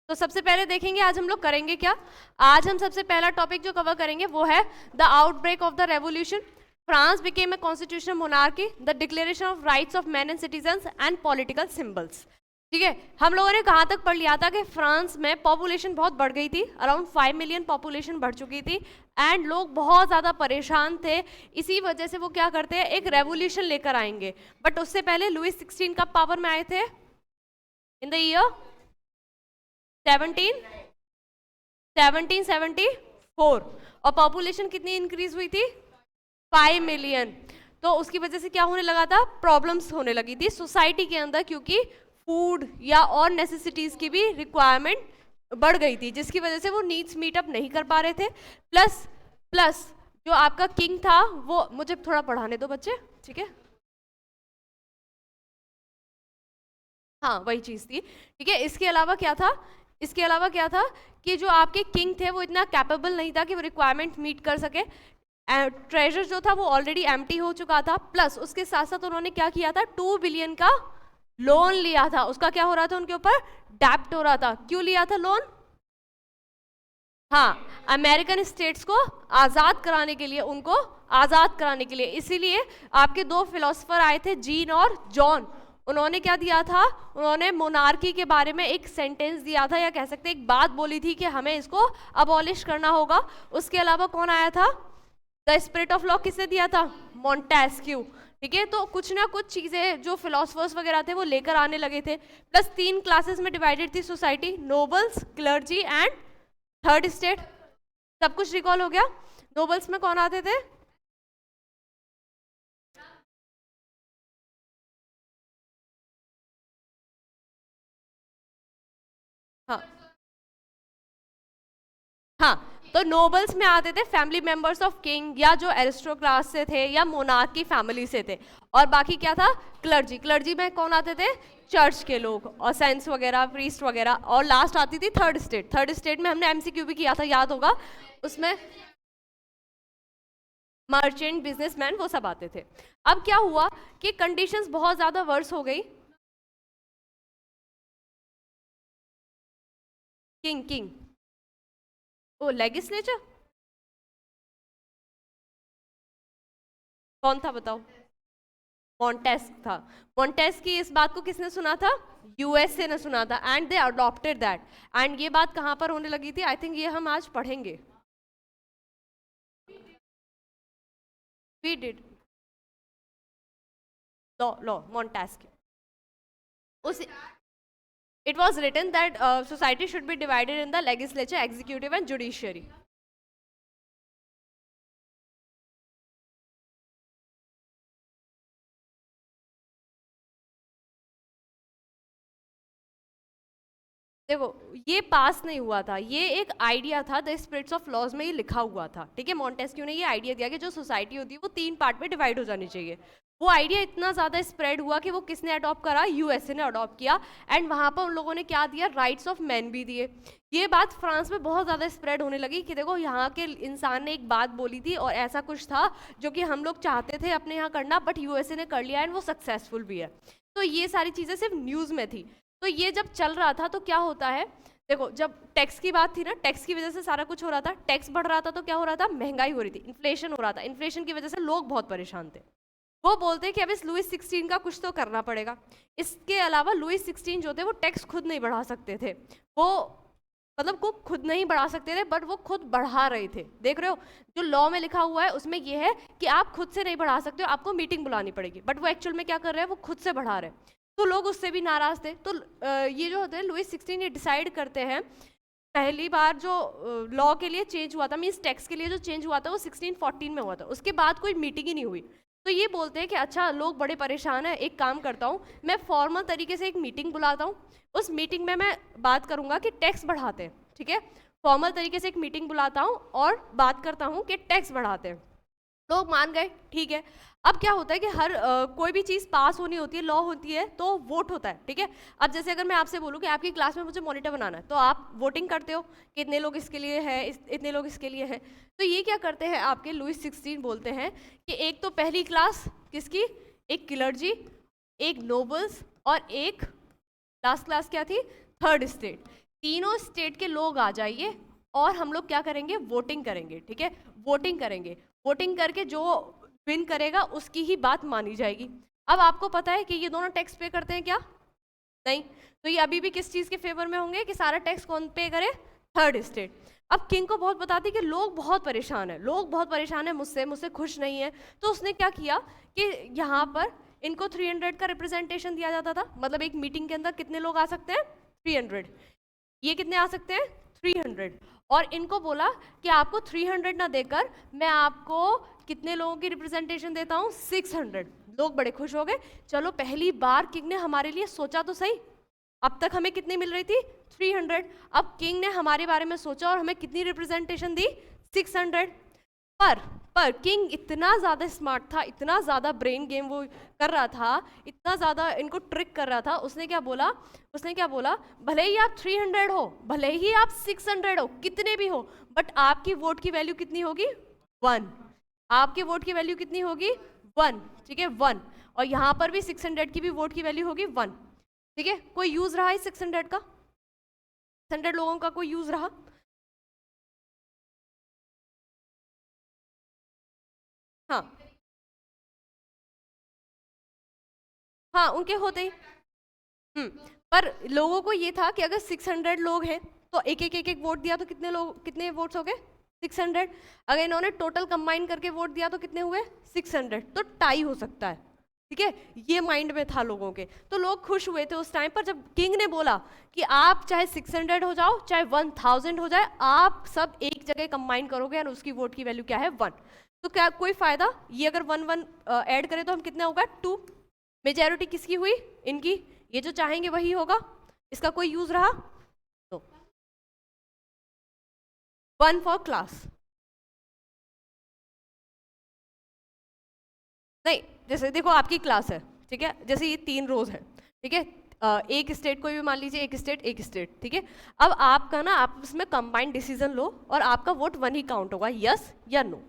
तो सबसे पहले देखेंगे आज हम लोग करेंगे क्या। आज हम सबसे पहला टॉपिक जो कवर करेंगे वो है the outbreak of the revolution, France became a constitutional monarchy, the declaration of rights of man and citizens and political symbols. ठीक है, हम लोगों ने कहाँ तक पढ़ लिया था कि फ्रांस में पॉपुलेशन बहुत बढ़ गई थी, अराउंड 5 मिलियन पॉपुलेशन बढ़ चुकी थी एंड लोग बहुत ज़्यादा परेशान थे। इसी वजह से वो क्या करते हैं, एक रेवोल्यूशन लेकर आएंगे। बट उससे पहले लुईस 16 कब पावर में आए थे? In the year 1774। और पॉपुलेशन कितनी इंक्रीज हुई थी? 5 मिलियन। तो उसकी वजह से क्या होने लगा था, प्रॉब्लम्स होने लगी थी सोसाइटी के अंदर, क्योंकि फूड या और नेसेसिटीज की भी रिक्वायरमेंट बढ़ गई थी, जिसकी वजह से वो नीड्स मीट अप नहीं कर पा रहे थे। प्लस प्लस जो आपका किंग था वो, मुझे थोड़ा पढ़ाने दो बच्चे, ठीक है। हाँ वही चीज थी, ठीक है। इसके अलावा क्या था, इसके अलावा क्या था कि जो आपके किंग थे वो इतना कैपेबल नहीं था कि वो रिक्वायरमेंट मीट कर सके। ट्रेजर जो था वो ऑलरेडी एम्प्टी हो चुका था। प्लस उसके साथ साथ उन्होंने क्या किया था, 2 बिलियन का लोन लिया था। उसका क्या हो रहा था, उनके ऊपर डेब्ट हो रहा था। क्यों लिया था लोन? हाँ, अमेरिकन स्टेट्स को आज़ाद कराने के लिए, उनको आज़ाद कराने के लिए। इसीलिए आपके 2 फिलोसफर आए थे, जीन और जॉन। उन्होंने क्या दिया था, उन्होंने मोनार्की के बारे में एक सेंटेंस दिया था, या कह सकते एक बात बोली थी कि हमें इसको अबॉलिश करना होगा। उसके अलावा कौन आया था, द स्पिरिट ऑफ लॉ किसने दिया था? मॉन्टेस्क्यू। ठीक है, तो कुछ ना कुछ चीजें जो फिलोसफर्स वगैरह थे वो लेकर आने लगे थे। प्लस 3 क्लासेस में डिवाइडेड थी society, nobles, clergy and third state. सब कुछ रिकॉल हो गया। नोबल्स में कौन आते थे? हाँ हाँ, तो नोबल्स में आते थे फैमिली मेंबर्स ऑफ किंग, या जो एरिस्टोक्राट से थे या मोनार्की फैमिली से थे। और बाकी क्या था, क्लर्जी। क्लर्जी में कौन आते थे? चर्च के लोग और सेंस वगैरह, प्रीस्ट वगैरह। और लास्ट आती थी थर्ड स्टेट। थर्ड स्टेट में हमने एमसीक्यू भी किया था, याद होगा। उसमें मर्चेंट, बिजनेसमैन, वो सब आते थे। अब क्या हुआ कि कंडीशंस बहुत ज्यादा वर्स हो गई। किंग किंग ओ लेजिस्लेचर कौन था बताओ? मॉन्टेस्क था। मॉन्टेस्क की इस बात को किसने सुना था? यूएसए ने सुना था, and they adopted that. And ये बात कहां पर होने लगी थी, आई थिंक ये हम आज पढ़ेंगे। We did law Montesquieu. उस it was written that society should be divided in the legislature, executive and judiciary. देखो, ये पास नहीं हुआ था, ये एक आइडिया था, द स्पिरिट्स ऑफ लॉज में ये लिखा हुआ था। ठीक है, मॉन्टेस्क्यू ने ये आइडिया दिया कि जो सोसाइटी होती है वो 3 पार्ट में डिवाइड हो जानी चाहिए। वो आइडिया इतना ज़्यादा स्प्रेड हुआ कि वो किसने अडॉप्ट करा? यूएसए ने अडॉप्ट किया। एंड वहाँ पर उन लोगों ने क्या दिया? राइट्स ऑफ मैन भी दिए। ये बात फ्रांस में बहुत ज़्यादा स्प्रेड होने लगी कि देखो यहाँ के इंसान ने एक बात बोली थी और ऐसा कुछ था जो कि हम लोग चाहते थे अपने यहाँ करना, बट यूएसए ने कर लिया एंड वो सक्सेसफुल भी है। तो ये सारी चीज़ें सिर्फ न्यूज़ में थी। तो ये जब चल रहा था तो क्या होता है, देखो जब टैक्स की बात थी ना, टैक्स की वजह से सारा कुछ हो रहा था। टैक्स बढ़ रहा था तो क्या हो रहा था, महंगाई हो रही थी, इन्फ्लेशन हो रहा था। इन्फ्लेशन की वजह से लोग बहुत परेशान थे। वो बोलते कि अब इस लुईस 16 का कुछ तो करना पड़ेगा। इसके अलावा लुईस 16 जो थे वो टैक्स खुद नहीं बढ़ा सकते थे। वो मतलब को खुद नहीं बढ़ा सकते थे, बट वो खुद बढ़ा रहे थे। देख रहे हो, जो लॉ में लिखा हुआ है उसमें ये है कि आप खुद से नहीं बढ़ा सकते हो, आपको मीटिंग बुलानी पड़ेगी। बट वो एक्चुअल में क्या कर रहे हैं, वो खुद से बढ़ा रहे हैं। तो लोग उससे भी नाराज थे। तो ये जो होते हैं लुईस 16 ये डिसाइड करते हैं, पहली बार जो लॉ के लिए चेंज हुआ था, मीन्स टैक्स के लिए जो चेंज हुआ था वो 1614 में हुआ था। उसके बाद कोई मीटिंग ही नहीं हुई। तो ये बोलते हैं कि अच्छा लोग बड़े परेशान हैं, एक काम करता हूँ मैं फॉर्मल तरीके से एक मीटिंग बुलाता हूँ। उस मीटिंग में मैं बात करूँगा कि टैक्स बढ़ाते हैं। ठीक है, फॉर्मल तरीके से एक मीटिंग बुलाता हूँ और बात करता हूँ कि टैक्स बढ़ाते हैं। लोग मान गए, ठीक है। अब क्या होता है कि हर कोई भी चीज़ पास होनी होती है, लॉ होती है, तो वोट होता है। ठीक है, अब जैसे अगर मैं आपसे बोलूँ कि आपकी क्लास में मुझे मॉनिटर बनाना है, तो आप वोटिंग करते हो कि इतने लोग इसके लिए है, इतने लोग इसके लिए है। तो ये क्या करते हैं आपके लुईस 16 बोलते हैं कि एक तो पहली क्लास किसकी, एक क्लर्जी, एक नोबल्स और एक लास्ट क्लास क्या थी, थर्ड स्टेट। तीनों स्टेट के लोग आ जाइए और हम लोग क्या करेंगे, वोटिंग करेंगे, ठीक है, वोटिंग करेंगे, वोटिंग करके जो विन करेगा उसकी ही बात मानी जाएगी। अब आपको पता है कि ये दोनों टैक्स पे करते हैं क्या? नहीं। तो ये अभी भी किस चीज के फेवर में होंगे कि सारा टैक्स कौन पे करे? Third state. अब किंग को बहुत बताती कि लोग बहुत परेशान है, लोग बहुत परेशान है मुझसे, मुझसे खुश नहीं है। तो उसने क्या किया कि यहाँ पर इनको 300 का रिप्रेजेंटेशन दिया जाता था, मतलब एक मीटिंग के अंदर कितने लोग आ सकते हैं? 300। ये कितने आ सकते हैं? 300। और इनको बोला कि आपको 300 ना देकर मैं आपको कितने लोगों की रिप्रेजेंटेशन देता हूँ? 600। लोग बड़े खुश हो गए, चलो पहली बार किंग ने हमारे लिए सोचा तो सही। अब तक हमें कितनी मिल रही थी? 300। अब किंग ने हमारे बारे में सोचा और हमें कितनी रिप्रेजेंटेशन दी? 600। पर किंग इतना ज़्यादा स्मार्ट था, इतना ज़्यादा ब्रेन गेम वो कर रहा था, इतना ज़्यादा इनको ट्रिक कर रहा था। उसने क्या बोला? भले ही आप 300 हो, भले ही आप 600 हो, कितने भी हो, बट आपकी वोट की वैल्यू कितनी होगी? 1। आपके वोट की वैल्यू कितनी होगी? 1, ठीक है, 1। और यहाँ पर भी 600 की भी वोट की वैल्यू होगी 1, ठीक है। कोई यूज रहा है 600 का? 600 लोगों का कोई यूज रहा? हाँ हाँ, उनके होते ही। पर लोगों को ये था कि अगर 600 लोग हैं तो एक एक वोट दिया तो कितने लोग, कितने वोट्स हो गए? 600। अगर इन्होंने टोटल कंबाइन करके वोट दिया तो कितने हुए? 600। तो टाई हो सकता है, ठीक है। ये माइंड में था लोगों के। तो लोग खुश हुए थे उस टाइम पर जब किंग ने बोला कि आप चाहे 600 हो जाओ, चाहे 1000 हो जाए, आप सब एक जगह कंबाइन करोगे और उसकी वोट की वैल्यू क्या है? 1। तो क्या कोई फायदा? ये अगर 1 1 ऐड करें तो हम कितना होगा? 2। मेजॉरिटी किसकी हुई? इनकी। ये जो चाहेंगे वही होगा। इसका कोई यूज रहा? तो 1 फॉर क्लास। नहीं, जैसे देखो आपकी क्लास है, ठीक है, जैसे ये 3 रोज है, ठीक है। एक स्टेट कोई भी मान लीजिए, एक स्टेट, ठीक है। अब आपका ना, आप इसमें कंबाइंड डिसीजन लो और आपका वोट 1 ही काउंट होगा, यस या नो,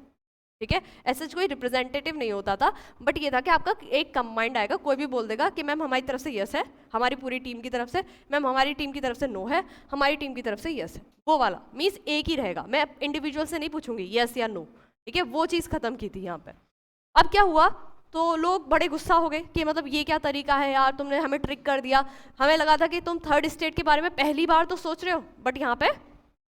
ठीक है। ऐसे कोई रिप्रेजेंटेटिव नहीं होता था, बट ये था कि आपका एक कंबाइंड आएगा, कोई भी बोल देगा कि मैम हमारी तरफ से यस है, हमारी पूरी टीम की तरफ से, मैम हमारी टीम की तरफ से नो है, हमारी टीम की तरफ से यस है। वो वाला मीन्स एक ही रहेगा, मैं इंडिविजुअल से नहीं पूछूंगी यस या नो, ठीक है। वो चीज़ खत्म की थी यहाँ पे। अब क्या हुआ? तो लोग बड़े गुस्सा हो गए कि मतलब ये क्या तरीका है यार, तुमने हमें ट्रिक कर दिया। हमें लगा था कि तुम थर्ड स्टेट के बारे में पहली बार तो सोच रहे हो, बट यहाँ पे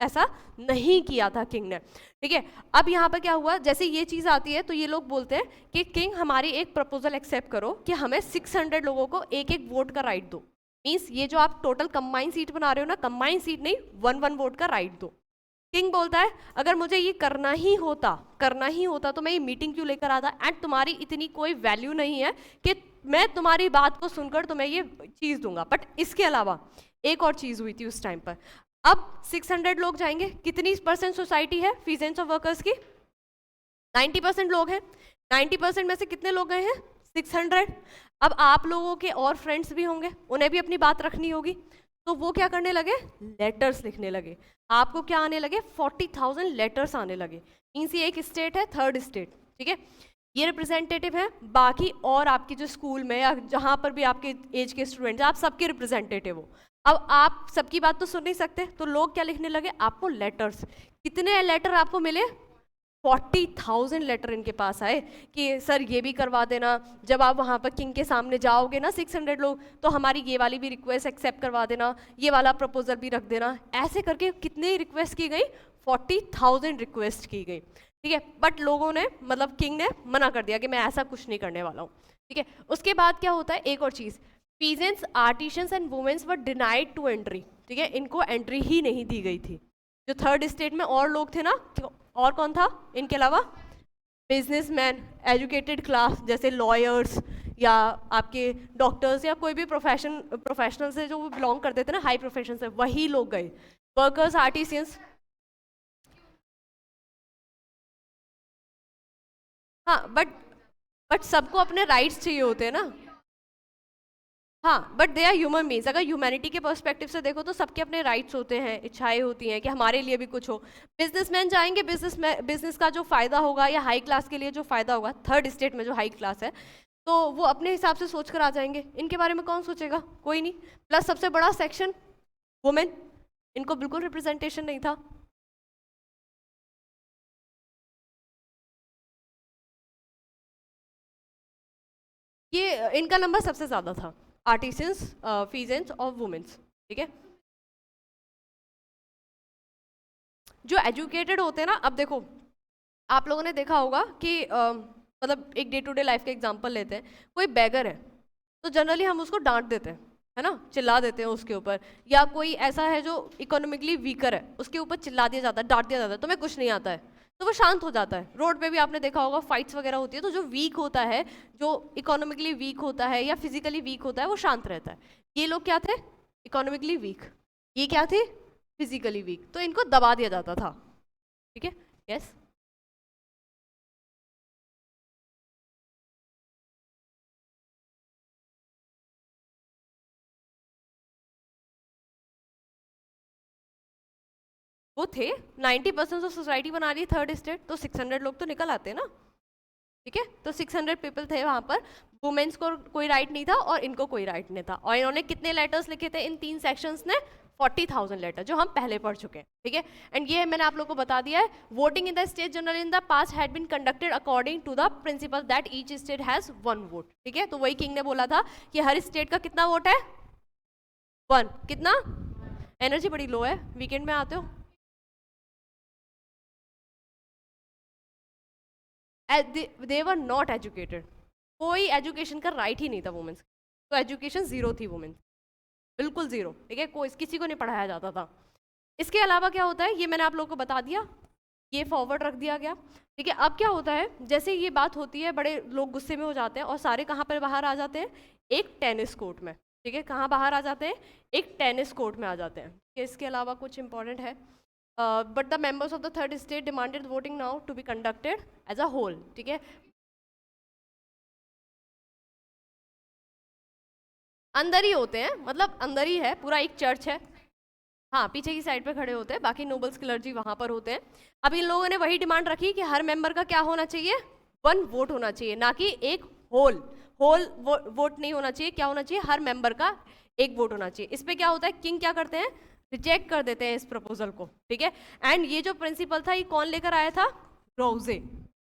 ऐसा नहीं किया था किंग ने, ठीक है। अब यहाँ पे क्या हुआ? जैसे ये चीज़ आती है तो ये लोग बोलते हैं कि किंग हमारी एक प्रपोजल एक्सेप्ट करो कि हमें 600 लोगों को एक एक वोट का राइट दो। मीन्स ये जो आप टोटल कंबाइन सीट बना रहे हो ना, कंबाइन सीट नहीं, 1 1 वोट का राइट दो। किंग बोलता है अगर मुझे ये करना ही होता तो मैं ये मीटिंग क्यों लेकर आता? एंड तुम्हारी इतनी कोई वैल्यू नहीं है कि मैं तुम्हारी बात को सुनकर तुम्हें ये चीज़ दूंगा। बट इसके अलावा एक और चीज़ हुई थी उस टाइम पर। अब 600 लोग जाएंगे, कितनी % सोसाइटी है फीजेंस ऑफ वर्कर्स की? 90% लोग हैं। 90% में से कितने लोग गए हैं? 600। अब आप लोगों के और फ्रेंड्स भी होंगे, उन्हें भी अपनी बात रखनी होगी, तो वो क्या करने लगे? लेटर्स लिखने लगे। आपको क्या आने लगे? 40,000 लेटर्स आने लगे। मीन्स ये एक स्टेट है, थर्ड स्टेट, ठीक है। ये रिप्रेजेंटेटिव है, बाकी और आपके जो स्कूल में या जहाँ पर भी आपके एज के स्टूडेंट्स हैं, आप सबके रिप्रेजेंटेटिव हो। अब आप सबकी बात तो सुन नहीं सकते, तो लोग क्या लिखने लगे? आपको लेटर्स। कितने लेटर आपको मिले? 40,000 लेटर इनके पास आए कि सर ये भी करवा देना, जब आप वहाँ पर किंग के सामने जाओगे ना 600 लोग, तो हमारी ये वाली भी रिक्वेस्ट एक्सेप्ट करवा देना, ये वाला प्रपोजल भी रख देना। ऐसे करके कितनी रिक्वेस्ट की गई? 40,000 रिक्वेस्ट की गई, ठीक है। बट लोगों ने, मतलब किंग ने मना कर दिया कि मैं ऐसा कुछ नहीं करने वाला हूँ, ठीक है। उसके बाद क्या होता है? एक और चीज़, peasants, artisans and womens were denied to entry, ठीक है। इनको एंट्री ही नहीं दी गई थी। जो थर्ड स्टेट में और लोग थे ना, और कौन था इनके अलावा? बिजनेसमैन, एजुकेटेड क्लास, जैसे लॉयर्स या आपके डॉक्टर्स या कोई भी प्रोफेशनल से जो बिलोंग करते थे ना, हाई प्रोफेशन से, वही लोग गए। वर्कर्स, आर्टिसियंस, हाँ, बट सबको अपने राइट्स चाहिए होते हैं ना। हाँ, but they are human beings. अगर ह्यूमैनिटी के पर्सपेक्टिव से देखो तो सबके अपने राइट्स होते हैं, इच्छाएं होती हैं कि हमारे लिए भी कुछ हो। बिजनेसमैन जाएंगे, बिजनेस का जो फायदा होगा या हाई क्लास के लिए जो फायदा होगा, थर्ड स्टेट में जो हाई क्लास है, तो वो अपने हिसाब से सोच कर आ जाएंगे। इनके बारे में कौन सोचेगा? कोई नहीं। प्लस सबसे बड़ा सेक्शन वुमेन, इनको बिल्कुल रिप्रेजेंटेशन नहीं था। ये इनका नंबर सबसे ज्यादा था, आर्टिसंस, फीजेंस और वुमेन्स, ठीक है। जो एजुकेटेड होते हैं ना, अब देखो आप लोगों ने देखा होगा कि मतलब एक डे टू डे लाइफ का एग्जांपल लेते हैं, कोई बैगर है तो जनरली हम उसको डांट देते हैं, है ना, चिल्ला देते हैं उसके ऊपर। या कोई ऐसा है जो इकोनॉमिकली वीकर है, उसके ऊपर चिल्ला दिया जाता है, डांट दिया जाता है, तुम्हें कुछ नहीं आता है, तो वो शांत हो जाता है। रोड पे भी आपने देखा होगा फाइट्स वगैरह होती है, तो जो वीक होता है, जो इकोनॉमिकली वीक होता है या फिजिकली वीक होता है, वो शांत रहता है। ये लोग क्या थे? Economically weak. ये क्या थे? Physically weak. तो इनको दबा दिया जाता था, ठीक है। यस, वो थे 90% ऑफ सोसाइटी बना रही है थर्ड स्टेट, तो 600 लोग तो निकल आते हैं ना, ठीक है। तो 600 पीपल थे वहां पर। वुमेन्स को कोई राइट नहीं था और इनको कोई राइट नहीं था। और इन्होंने कितने लेटर्स लिखे थे इन 3 सेक्शंस ने? 40,000 लेटर, जो हम पहले पढ़ चुके हैं, ठीक है। एंड ये मैंने आप लोग को बता दिया है, voting in the state general in the past had been conducted according to the principle that each state has 1 vote, ठीक है। तो वही किंग ने बोला था कि हर स्टेट का कितना वोट है? 1। कितना? एनर्जी बड़ी लो है, वीकेंड में आते हो। दे वर नॉट एजुकेटेड, कोई एजुकेशन का राइट ही नहीं था वुमेन्स, तो एजुकेशन जीरो थी वुमेन्स, बिल्कुल जीरो, ठीक है। कोई किसी को नहीं पढ़ाया जाता था। इसके अलावा क्या होता है, ये मैंने आप लोगों को बता दिया, ये फॉरवर्ड रख दिया गया, ठीक है। अब क्या होता है, जैसे ये बात होती है, बड़े लोग गुस्से में हो जाते हैं और सारे कहाँ पर बाहर आ जाते हैं? एक टेनिस कोर्ट में, ठीक है। कहाँ बाहर आ जाते हैं? एक टेनिस कोर्ट में आ जाते हैं, ठीक है। इसके अलावा कुछ इंपॉर्टेंट है, but the members of the third state demanded voting now to be conducted as a whole, ठीक है। अंदर ही होते हैं, मतलब अंदर ही है, पूरा एक चर्च है, हाँ पीछे की साइड पे खड़े होते हैं, बाकी नोबल्स क्लर्जी वहां पर होते हैं। अब इन लोगों ने वही डिमांड रखी कि हर मेंबर का क्या होना चाहिए? 1 वोट होना चाहिए, ना कि एक होल होल वोट नहीं होना चाहिए। क्या होना चाहिए? हर मेंबर का 1 वोट होना चाहिए। इस पे क्या होता है, किंग क्या करते हैं? रिजेक्ट कर देते हैं इस प्रपोजल को, ठीक है। एंड ये जो प्रिंसिपल था, ये कौन लेकर आया था? रोजे।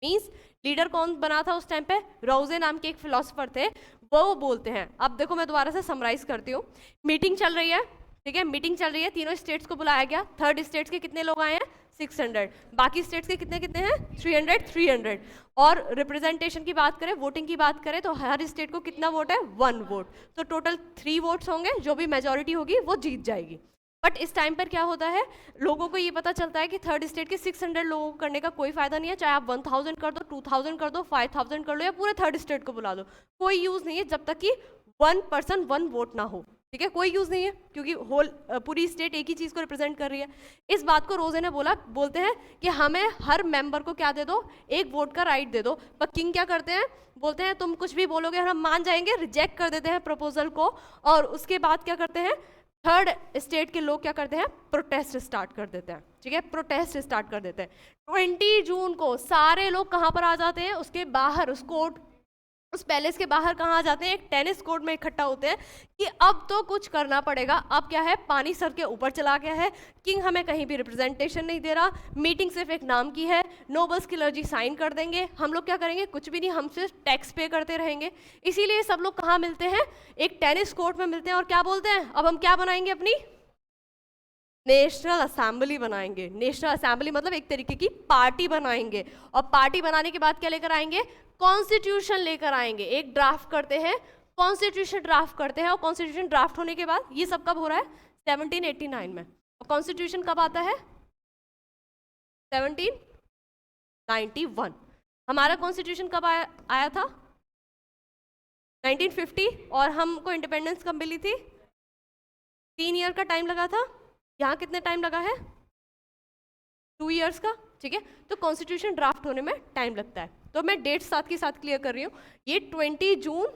मीन्स लीडर कौन बना था उस टाइम पे? रोजे नाम के एक फिलोसफर थे, वो बोलते हैं। अब देखो मैं दोबारा से समराइज करती हूँ। मीटिंग चल रही है, ठीक है, मीटिंग चल रही है, तीनों स्टेट्स को बुलाया गया। थर्ड स्टेट्स के कितने लोग आए हैं? 600। बाकी स्टेट्स के कितने कितने हैं? 300 300। और रिप्रेजेंटेशन की बात करें, वोटिंग की बात करें, तो हर स्टेट को कितना वोट है? 1 वोट। तो टोटल 3 वोट्स होंगे, जो भी मेजोरिटी होगी वो जीत जाएगी। बट इस टाइम पर क्या होता है, लोगों को ये पता चलता है कि थर्ड स्टेट के 600 लोगों को करने का कोई फायदा नहीं है। चाहे आप 1000 कर दो, 2000 कर दो, 5000 कर लो, या पूरे थर्ड स्टेट को बुला दो, कोई यूज नहीं है जब तक कि 1 पर्सन 1 वोट ना हो, ठीक है। कोई यूज नहीं है, क्योंकि होल पूरी स्टेट एक ही चीज को रिप्रेजेंट कर रही है। इस बात को रोजे ने बोलते हैं कि हमें हर मेंबर को क्या दे दो? 1 वोट का राइट दे दो। पर किंग क्या करते हैं? बोलते हैं तुम कुछ भी बोलोगे हम मान जाएंगे, रिजेक्ट कर देते हैं प्रपोजल को। और उसके बाद क्या करते हैं? थर्ड स्टेट के लोग क्या करते हैं? प्रोटेस्ट स्टार्ट कर देते हैं, ठीक है। प्रोटेस्ट स्टार्ट कर देते हैं। 20 जून को सारे लोग कहाँ पर आ जाते हैं? उसके बाहर, उस कोर्ट, उस पैलेस के बाहर कहाँ आ जाते हैं? एक टेनिस कोर्ट में इकट्ठा होते हैं कि अब तो कुछ करना पड़ेगा। अब क्या है, पानी सर के ऊपर चला गया है, किंग हमें कहीं भी रिप्रेजेंटेशन नहीं दे रहा, मीटिंग सिर्फ एक नाम की है, नोबल्स क्लर्जी साइन कर देंगे, हम लोग क्या करेंगे? कुछ भी नहीं, हम सिर्फ टैक्स पे करते रहेंगे। इसीलिए सब लोग कहाँ मिलते हैं? एक टेनिस कोर्ट में मिलते हैं और क्या बोलते हैं? अब हम क्या बनाएंगे? अपनी नेशनल असेंबली बनाएंगे। नेशनल असेंबली मतलब एक तरीके की पार्टी बनाएंगे, और पार्टी बनाने के बाद क्या लेकर आएंगे? कॉन्स्टिट्यूशन लेकर आएंगे। एक ड्राफ्ट करते हैं, कॉन्स्टिट्यूशन ड्राफ्ट करते हैं, और कॉन्स्टिट्यूशन ड्राफ्ट होने के बाद ये सब कब हो रहा है? 1789 में। और कॉन्स्टिट्यूशन कब आता है? 1791। हमारा कॉन्स्टिट्यूशन कब आया था? 1950। और हमको इंडिपेंडेंस कब मिली थी? 3 ईयर का टाइम लगा था। यहाँ कितने टाइम लगा है? 2 ईयर्स का, ठीक है। तो कॉन्स्टिट्यूशन ड्राफ्ट होने में टाइम लगता है। तो मैं डेट साथ के साथ क्लियर कर रही हूँ। ये 20 जून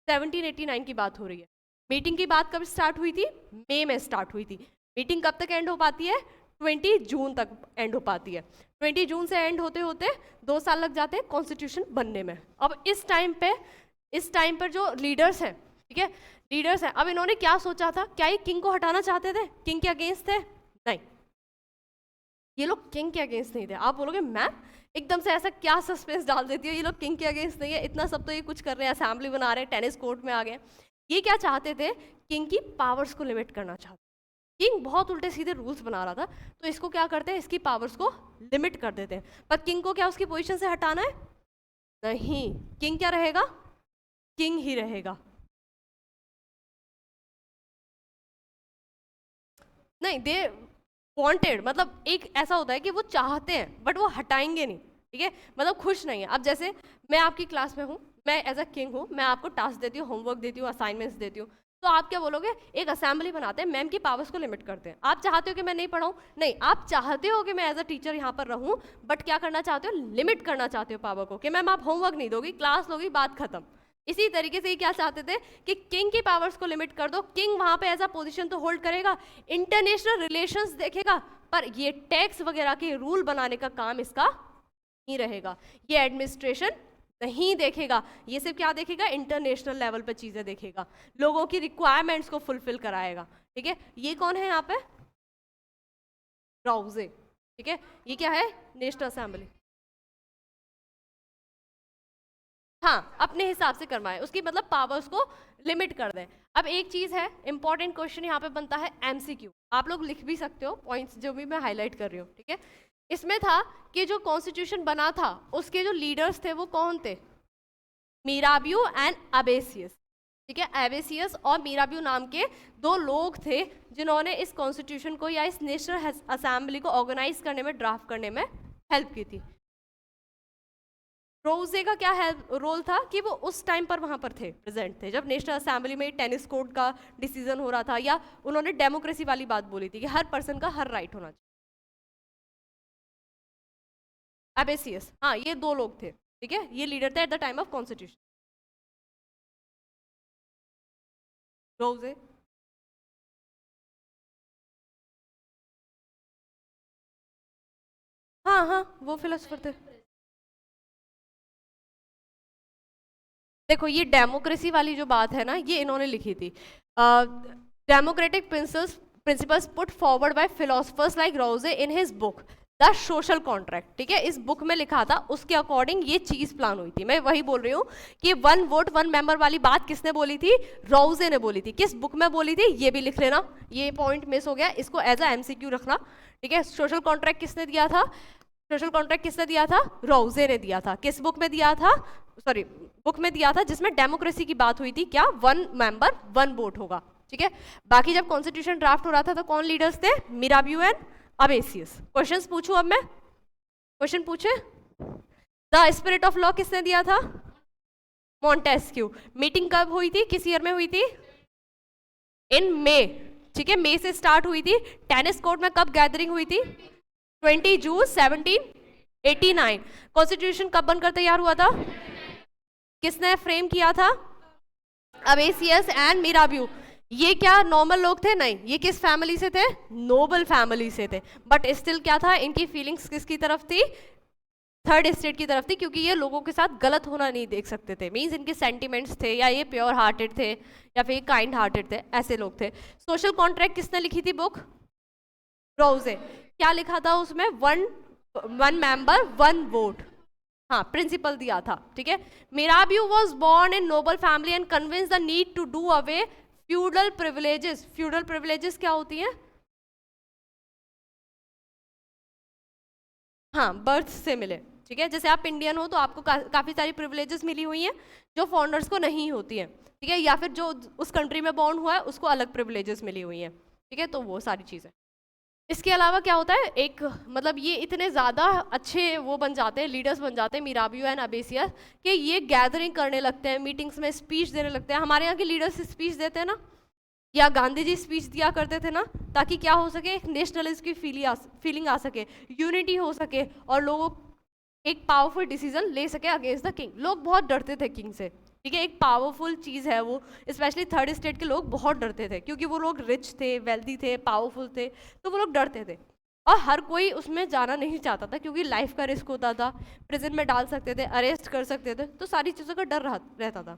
1789 की बात हो रही है। मीटिंग की बात कब स्टार्ट हुई थी? मई में स्टार्ट हुई थी। मीटिंग कब तक एंड हो पाती है? 20 जून तक एंड हो पाती है। 20 जून से एंड होते होते 2 साल लग जाते हैं कॉन्स्टिट्यूशन बनने में। अब इस टाइम पर जो लीडर्स हैं, ठीक है, लीडर्स हैं। अब इन्होंने क्या सोचा था, क्या ये किंग को हटाना चाहते थे, किंग के अगेंस्ट थे? नहीं, ये लोग किंग के अगेंस्ट नहीं थे। आप बोलोगे मैम एकदम से ऐसा क्या सस्पेंस डाल देती है, ये लोग किंग के अगेंस्ट नहीं है, इतना सब तो ये कुछ कर रहे हैं, असेंबली बना रहे हैं, टेनिस कोर्ट में आ गए। ये क्या चाहते थे, किंग की पावर्स को लिमिट करना चाहते। किंग बहुत उल्टे सीधे रूल्स बना रहा था, तो इसको क्या करते हैं, इसकी पावर्स को लिमिट कर देते हैं। पर किंग को क्या उसकी पोजीशन से हटाना है? नहीं, किंग क्या रहेगा, किंग ही रहेगा। नहीं, दे वांटेड, मतलब एक ऐसा होता है कि वो चाहते हैं बट वो हटाएंगे नहीं, ठीक है, मतलब खुश नहीं है। अब जैसे मैं आपकी क्लास में हूँ, मैं एज अ किंग हूँ, मैं आपको टास्क देती हूँ, होमवर्क देती हूँ, असाइनमेंट्स देती हूँ, तो आप क्या बोलोगे, एक असेंबली बनाते हैं, मैम की पावर्स को लिमिट करते हैं। आप चाहते हो कि मैं नहीं पढ़ाऊँ? नहीं, आप चाहते हो कि मैं एज अ टीचर यहाँ पर रहूँ, बट क्या करना चाहते हो, लिमिट करना चाहते हो पावर को, कि मैम आप होमवर्क नहीं दोगी, क्लास लोगी, बात खत्म। इसी तरीके से ही क्या चाहते थे कि किंग की पावर्स को लिमिट कर दो, किंग वहां पे ऐसा पोजीशन तो होल्ड करेगा, इंटरनेशनल रिलेशंस देखेगा, पर ये टैक्स वगैरह के रूल बनाने का काम इसका नहीं रहेगा, ये एडमिनिस्ट्रेशन नहीं देखेगा, ये सिर्फ क्या देखेगा, इंटरनेशनल लेवल पे चीजें देखेगा, लोगों की रिक्वायरमेंट्स को फुलफिल कराएगा। ठीक है, ये कौन है यहाँ पे, राउजे। ठीक है, ये क्या है, नेशनल असेंबली। हाँ, अपने हिसाब से करवाएं, उसकी मतलब पावर्स को लिमिट कर दें। अब एक चीज है, इंपॉर्टेंट क्वेश्चन यहाँ पे बनता है एमसीक्यू, आप लोग लिख भी सकते हो पॉइंट्स जो भी मैं हाईलाइट कर रही हूँ। ठीक है, इसमें था कि जो कॉन्स्टिट्यूशन बना था उसके जो लीडर्स थे वो कौन थे, मीराबियो एंड अबेसियस। ठीक है, एबेसियस और मीराबियो नाम के दो लोग थे जिन्होंने इस कॉन्स्टिट्यूशन को या इस नेशनल असेंबली को ऑर्गेनाइज करने में, ड्राफ्ट करने में हेल्प की थी। रोजे का क्या है रोल था कि वो उस टाइम पर वहां पर थे, प्रेजेंट थे, जब नेशनल असेंबली में टेनिस कोर्ट का डिसीजन हो रहा था, या उन्होंने डेमोक्रेसी वाली बात बोली थी कि हर पर्सन का हर राइट होना चाहिए। एबेसियस, हाँ, ये दो लोग थे। ठीक है, ये लीडर थे at the time of constitution. रोजे, हाँ हाँ, वो फिलोसफर थे। देखो, ये डेमोक्रेसी वाली जो बात है ना, ये इन्होंने लिखी थी, democratic principles put forward by philosophers like Rousseau in his book the social contract. ठीक है, इस बुक में लिखा था, उसके अकॉर्डिंग ये चीज प्लान हुई थी। मैं वही बोल रही हूँ कि वन वोट वन मेंबर वाली बात किसने बोली थी, रोजे ने बोली थी। किस बुक में बोली थी, ये भी लिख लेना, ये पॉइंट मिस हो गया, इसको एज अ एमसीक्यू रखना। ठीक है, सोशल कॉन्ट्रैक्ट किसने दिया था, सोशल कॉन्ट्रैक्ट किसने दिया था, रोजे ने दिया था। किस बुक में दिया था, सॉरी, बुक में दिया था जिसमें डेमोक्रेसी की बात हुई थी, क्या, वन मेंबर वन वोट होगा। ठीक है, बाकी जब कॉन्स्टिट्यूशन ड्राफ्ट हो रहा था तो कौन लीडर्स थे, मिराबियो एंड अबेसियस। क्वेश्चंस पूछूं अब मैं, क्वेश्चन पूछे, द स्पिरिट ऑफ लॉ किसने दिया था, मॉन्टेस्क्यू। मीटिंग कब हुई थी, किस ईयर में हुई थी, इन मई। ठीक है, मई से स्टार्ट हुई थी। टेनिस कोर्ट में कब गैदरिंग हुई थी, 20 जून 1789। कॉन्स्टिट्यूशन कब बनकर तैयार हुआ था, किसने फ्रेम किया था, अबेसियस एंड मिराबियो। ये क्या नॉर्मल लोग थे, नहीं, ये किस फैमिली से थे, नोबल फैमिली से थे, बट स्टिल क्या था, इनकी फीलिंग्स किसकी तरफ थी, थर्ड स्टेट की तरफ थी, क्योंकि ये लोगों के साथ गलत होना नहीं देख सकते थे। मींस इनके सेंटिमेंट्स थे, या ये प्योर हार्टेड थे, या फिर काइंड हार्टेड थे, ऐसे लोग थे। सोशल कॉन्ट्रैक्ट किसने लिखी थी बुक, रोजे। क्या लिखा था उसमें, वन मेंबर वन वोट, हाँ, प्रिंसिपल दिया था। ठीक है, Mirabeau was born in noble family and convince the need to do away feudal privileges. Feudal privileges क्या होती हैं, हाँ, बर्थ से मिले। ठीक है, जैसे आप इंडियन हो तो आपको काफी सारी प्रिविलेजेस मिली हुई हैं जो फॉरेनर्स को नहीं होती हैं। ठीक है, या फिर जो उस कंट्री में बॉर्न हुआ है उसको अलग प्रिविलेजेस मिली हुई हैं। ठीक है, तो वो सारी चीजें। इसके अलावा क्या होता है, एक मतलब ये इतने ज़्यादा अच्छे वो बन जाते हैं, लीडर्स बन जाते हैं, मिराबियो एंड अबेसियस, कि ये गैदरिंग करने लगते हैं, मीटिंग्स में स्पीच देने लगते हैं। हमारे यहाँ के लीडर्स स्पीच देते हैं ना, या गांधी जी स्पीच दिया करते थे ना, ताकि क्या हो सके, एक नेशनलिज्म की फीलिंग आ सके, यूनिटी हो सके, और लोगों एक पावरफुल डिसीजन ले सके अगेंस्ट द किंग। लोग बहुत डरते थे किंग से। ठीक है, एक पावरफुल चीज़ है वो, स्पेशली थर्ड स्टेट के लोग बहुत डरते थे, क्योंकि वो लोग रिच थे, वेल्दी थे, पावरफुल थे, तो वो लोग डरते थे। और हर कोई उसमें जाना नहीं चाहता था, क्योंकि लाइफ का रिस्क होता था, प्रिजन में डाल सकते थे, अरेस्ट कर सकते थे, तो सारी चीज़ों का डर रहता था।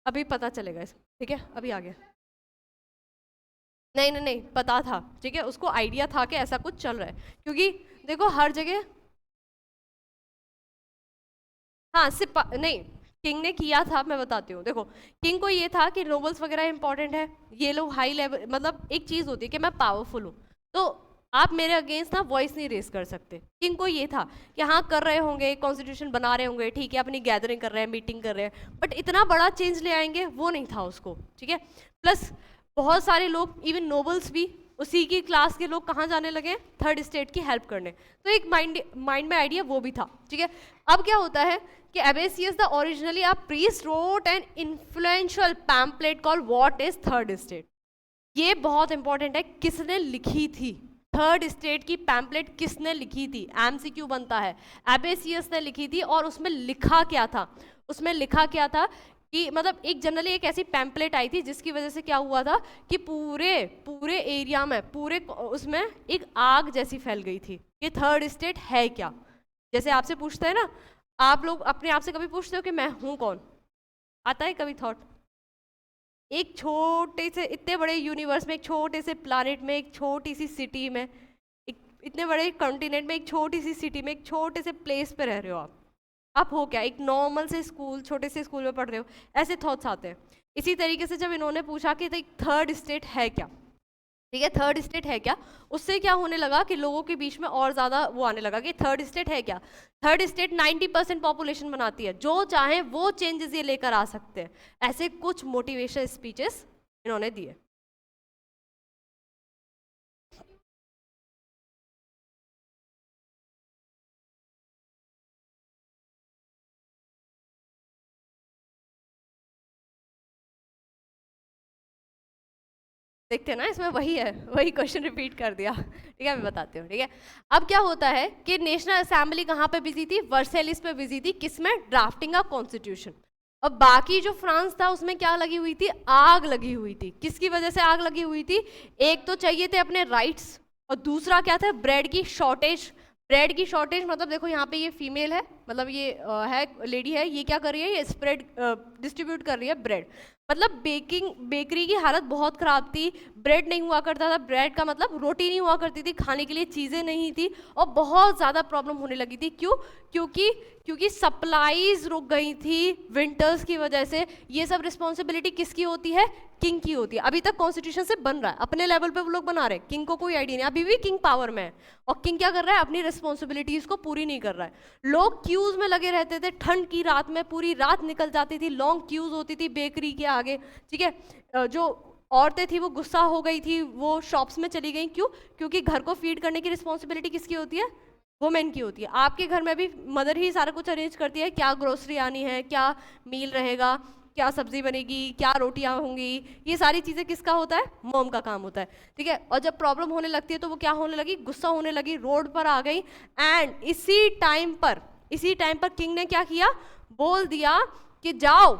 अभी पता चलेगा इस, ठीक है, अभी आ गया। नहीं नहीं नहीं, पता था, ठीक है, उसको आइडिया था कि ऐसा कुछ चल रहा है, क्योंकि देखो हर जगह। हाँ सिर्फ नहीं, किंग ने किया था, मैं बताती हूँ, देखो किंग को ये था कि नोबल्स वगैरह इंपॉर्टेंट है, ये लोग हाई लेवल, मतलब एक चीज होती है कि मैं पावरफुल हूँ, तो आप मेरे अगेंस्ट ना वॉइस नहीं रेस कर सकते। किंग को ये था कि हाँ कर रहे होंगे, कॉन्स्टिट्यूशन बना रहे होंगे, ठीक है, अपनी गैदरिंग कर रहे हैं, मीटिंग कर रहे हैं, बट इतना बड़ा चेंज ले आएंगे वो नहीं था उसको, ठीक है। प्लस बहुत सारे लोग, इवन नोबल्स भी, उसी की क्लास के लोग कहाँ जाने लगे, थर्ड स्टेट की हेल्प करने, तो एक माइंड में आइडिया वो भी था, ठीक है। अब क्या होता है कि Abbe Sieyes the originally a priest wrote an influential pamphlet called what is third state. ये बहुत इंपॉर्टेंट है, किसने लिखी थी थर्ड स्टेट की पैम्पलेट, किसने लिखी थी, एमसीक्यू बनता है। एबेसियस ने लिखी थी, और उसमें लिखा क्या था, उसमें लिखा क्या था कि मतलब एक जनरली एक ऐसी पैम्पलेट आई थी जिसकी वजह से क्या हुआ था कि पूरे पूरे एरिया में, पूरे उसमें एक आग जैसी फैल गई थी कि थर्ड स्टेट है क्या। जैसे आपसे पूछते हैं ना, आप लोग अपने आप से कभी पूछते हो कि मैं हूं कौन, आता है कभी थॉट? एक छोटे से, इतने बड़े यूनिवर्स में, एक छोटे से प्लानिट में, एक छोटी सी सिटी में, एक इतने बड़े कॉन्टिनेंट में, एक छोटी सी सिटी में, एक छोटे से प्लेस पे रह रहे हो आप हो क्या, एक नॉर्मल से स्कूल, छोटे से स्कूल में पढ़ रहे हो, ऐसे थॉट्स आते हैं। इसी तरीके से जब इन्होंने पूछा कि थर्ड स्टेट है क्या, ठीक है, थर्ड स्टेट है क्या, उससे क्या होने लगा कि लोगों के बीच में और ज्यादा वो आने लगा कि थर्ड स्टेट है क्या। थर्ड स्टेट 90% पॉपुलेशन बनाती है, जो चाहे वो चेंजेस ये लेकर आ सकते हैं, ऐसे कुछ मोटिवेशन स्पीचेस इन्होंने दिए। देखते हैं ना, इसमें वही है, वही क्वेश्चन रिपीट कर दिया, ठीक है, मैं बताती हूँ, ठीक है। अब क्या होता है कि नेशनल असेंबली कहाँ पे बिजी थी, वर्सेलिस पे बिजी थी, किसमें, ड्राफ्टिंग का कॉन्स्टिट्यूशन। अब बाकी जो फ्रांस था उसमें क्या लगी हुई थी, आग लगी हुई थी। किसकी वजह से आग लगी हुई थी, एक तो चाहिए थे अपने राइट्स, और दूसरा क्या था, ब्रेड की शॉर्टेज। ब्रेड की शॉर्टेज मतलब देखो यहाँ पे ये फीमेल है, मतलब ये है लेडी है, ये क्या कर रही है, ये स्प्रेड डिस्ट्रीब्यूट कर रही है ब्रेड। मतलब बेकरी की हालत बहुत ख़राब थी, ब्रेड नहीं हुआ करता था, ब्रेड का मतलब रोटी नहीं हुआ करती थी, खाने के लिए चीज़ें नहीं थी, और बहुत ज़्यादा प्रॉब्लम होने लगी थी। क्यों? क्योंकि क्योंकि सप्लाईज रुक गई थी विंटर्स की वजह से। ये सब रिस्पॉन्सिबिलिटी किसकी होती है, किंग की होती है। अभी तक कॉन्स्टिट्यूशन से बन रहा है, अपने लेवल पे वो लोग बना रहे हैं, किंग को कोई आइडिया नहीं, अभी भी किंग पावर में है, और किंग क्या कर रहा है, अपनी रिस्पॉन्सिबिलिटीज को पूरी नहीं कर रहा है। लोग क्यूज में लगे रहते थे, ठंड की रात में पूरी रात निकल जाती थी, लॉन्ग क्यूज होती थी बेकरी के आगे, ठीक है। जो औरतें थी वो गुस्सा हो गई थी, वो शॉप्स में चली गई। क्यों? क्योंकि घर को फीड करने की रिस्पॉन्सिबिलिटी किसकी होती है, वुमेन की होती है। आपके घर में भी मदर ही सारा कुछ अरेंज करती है, क्या ग्रोसरी आनी है, क्या मील रहेगा, क्या सब्जी बनेगी, क्या रोटियां होंगी, ये सारी चीज़ें किसका होता है, मॉम का काम होता है, ठीक है। और जब प्रॉब्लम होने लगती है तो वो क्या होने लगी, गुस्सा होने लगी, रोड पर आ गई। एंड इसी टाइम पर किंग ने क्या किया, बोल दिया कि जाओ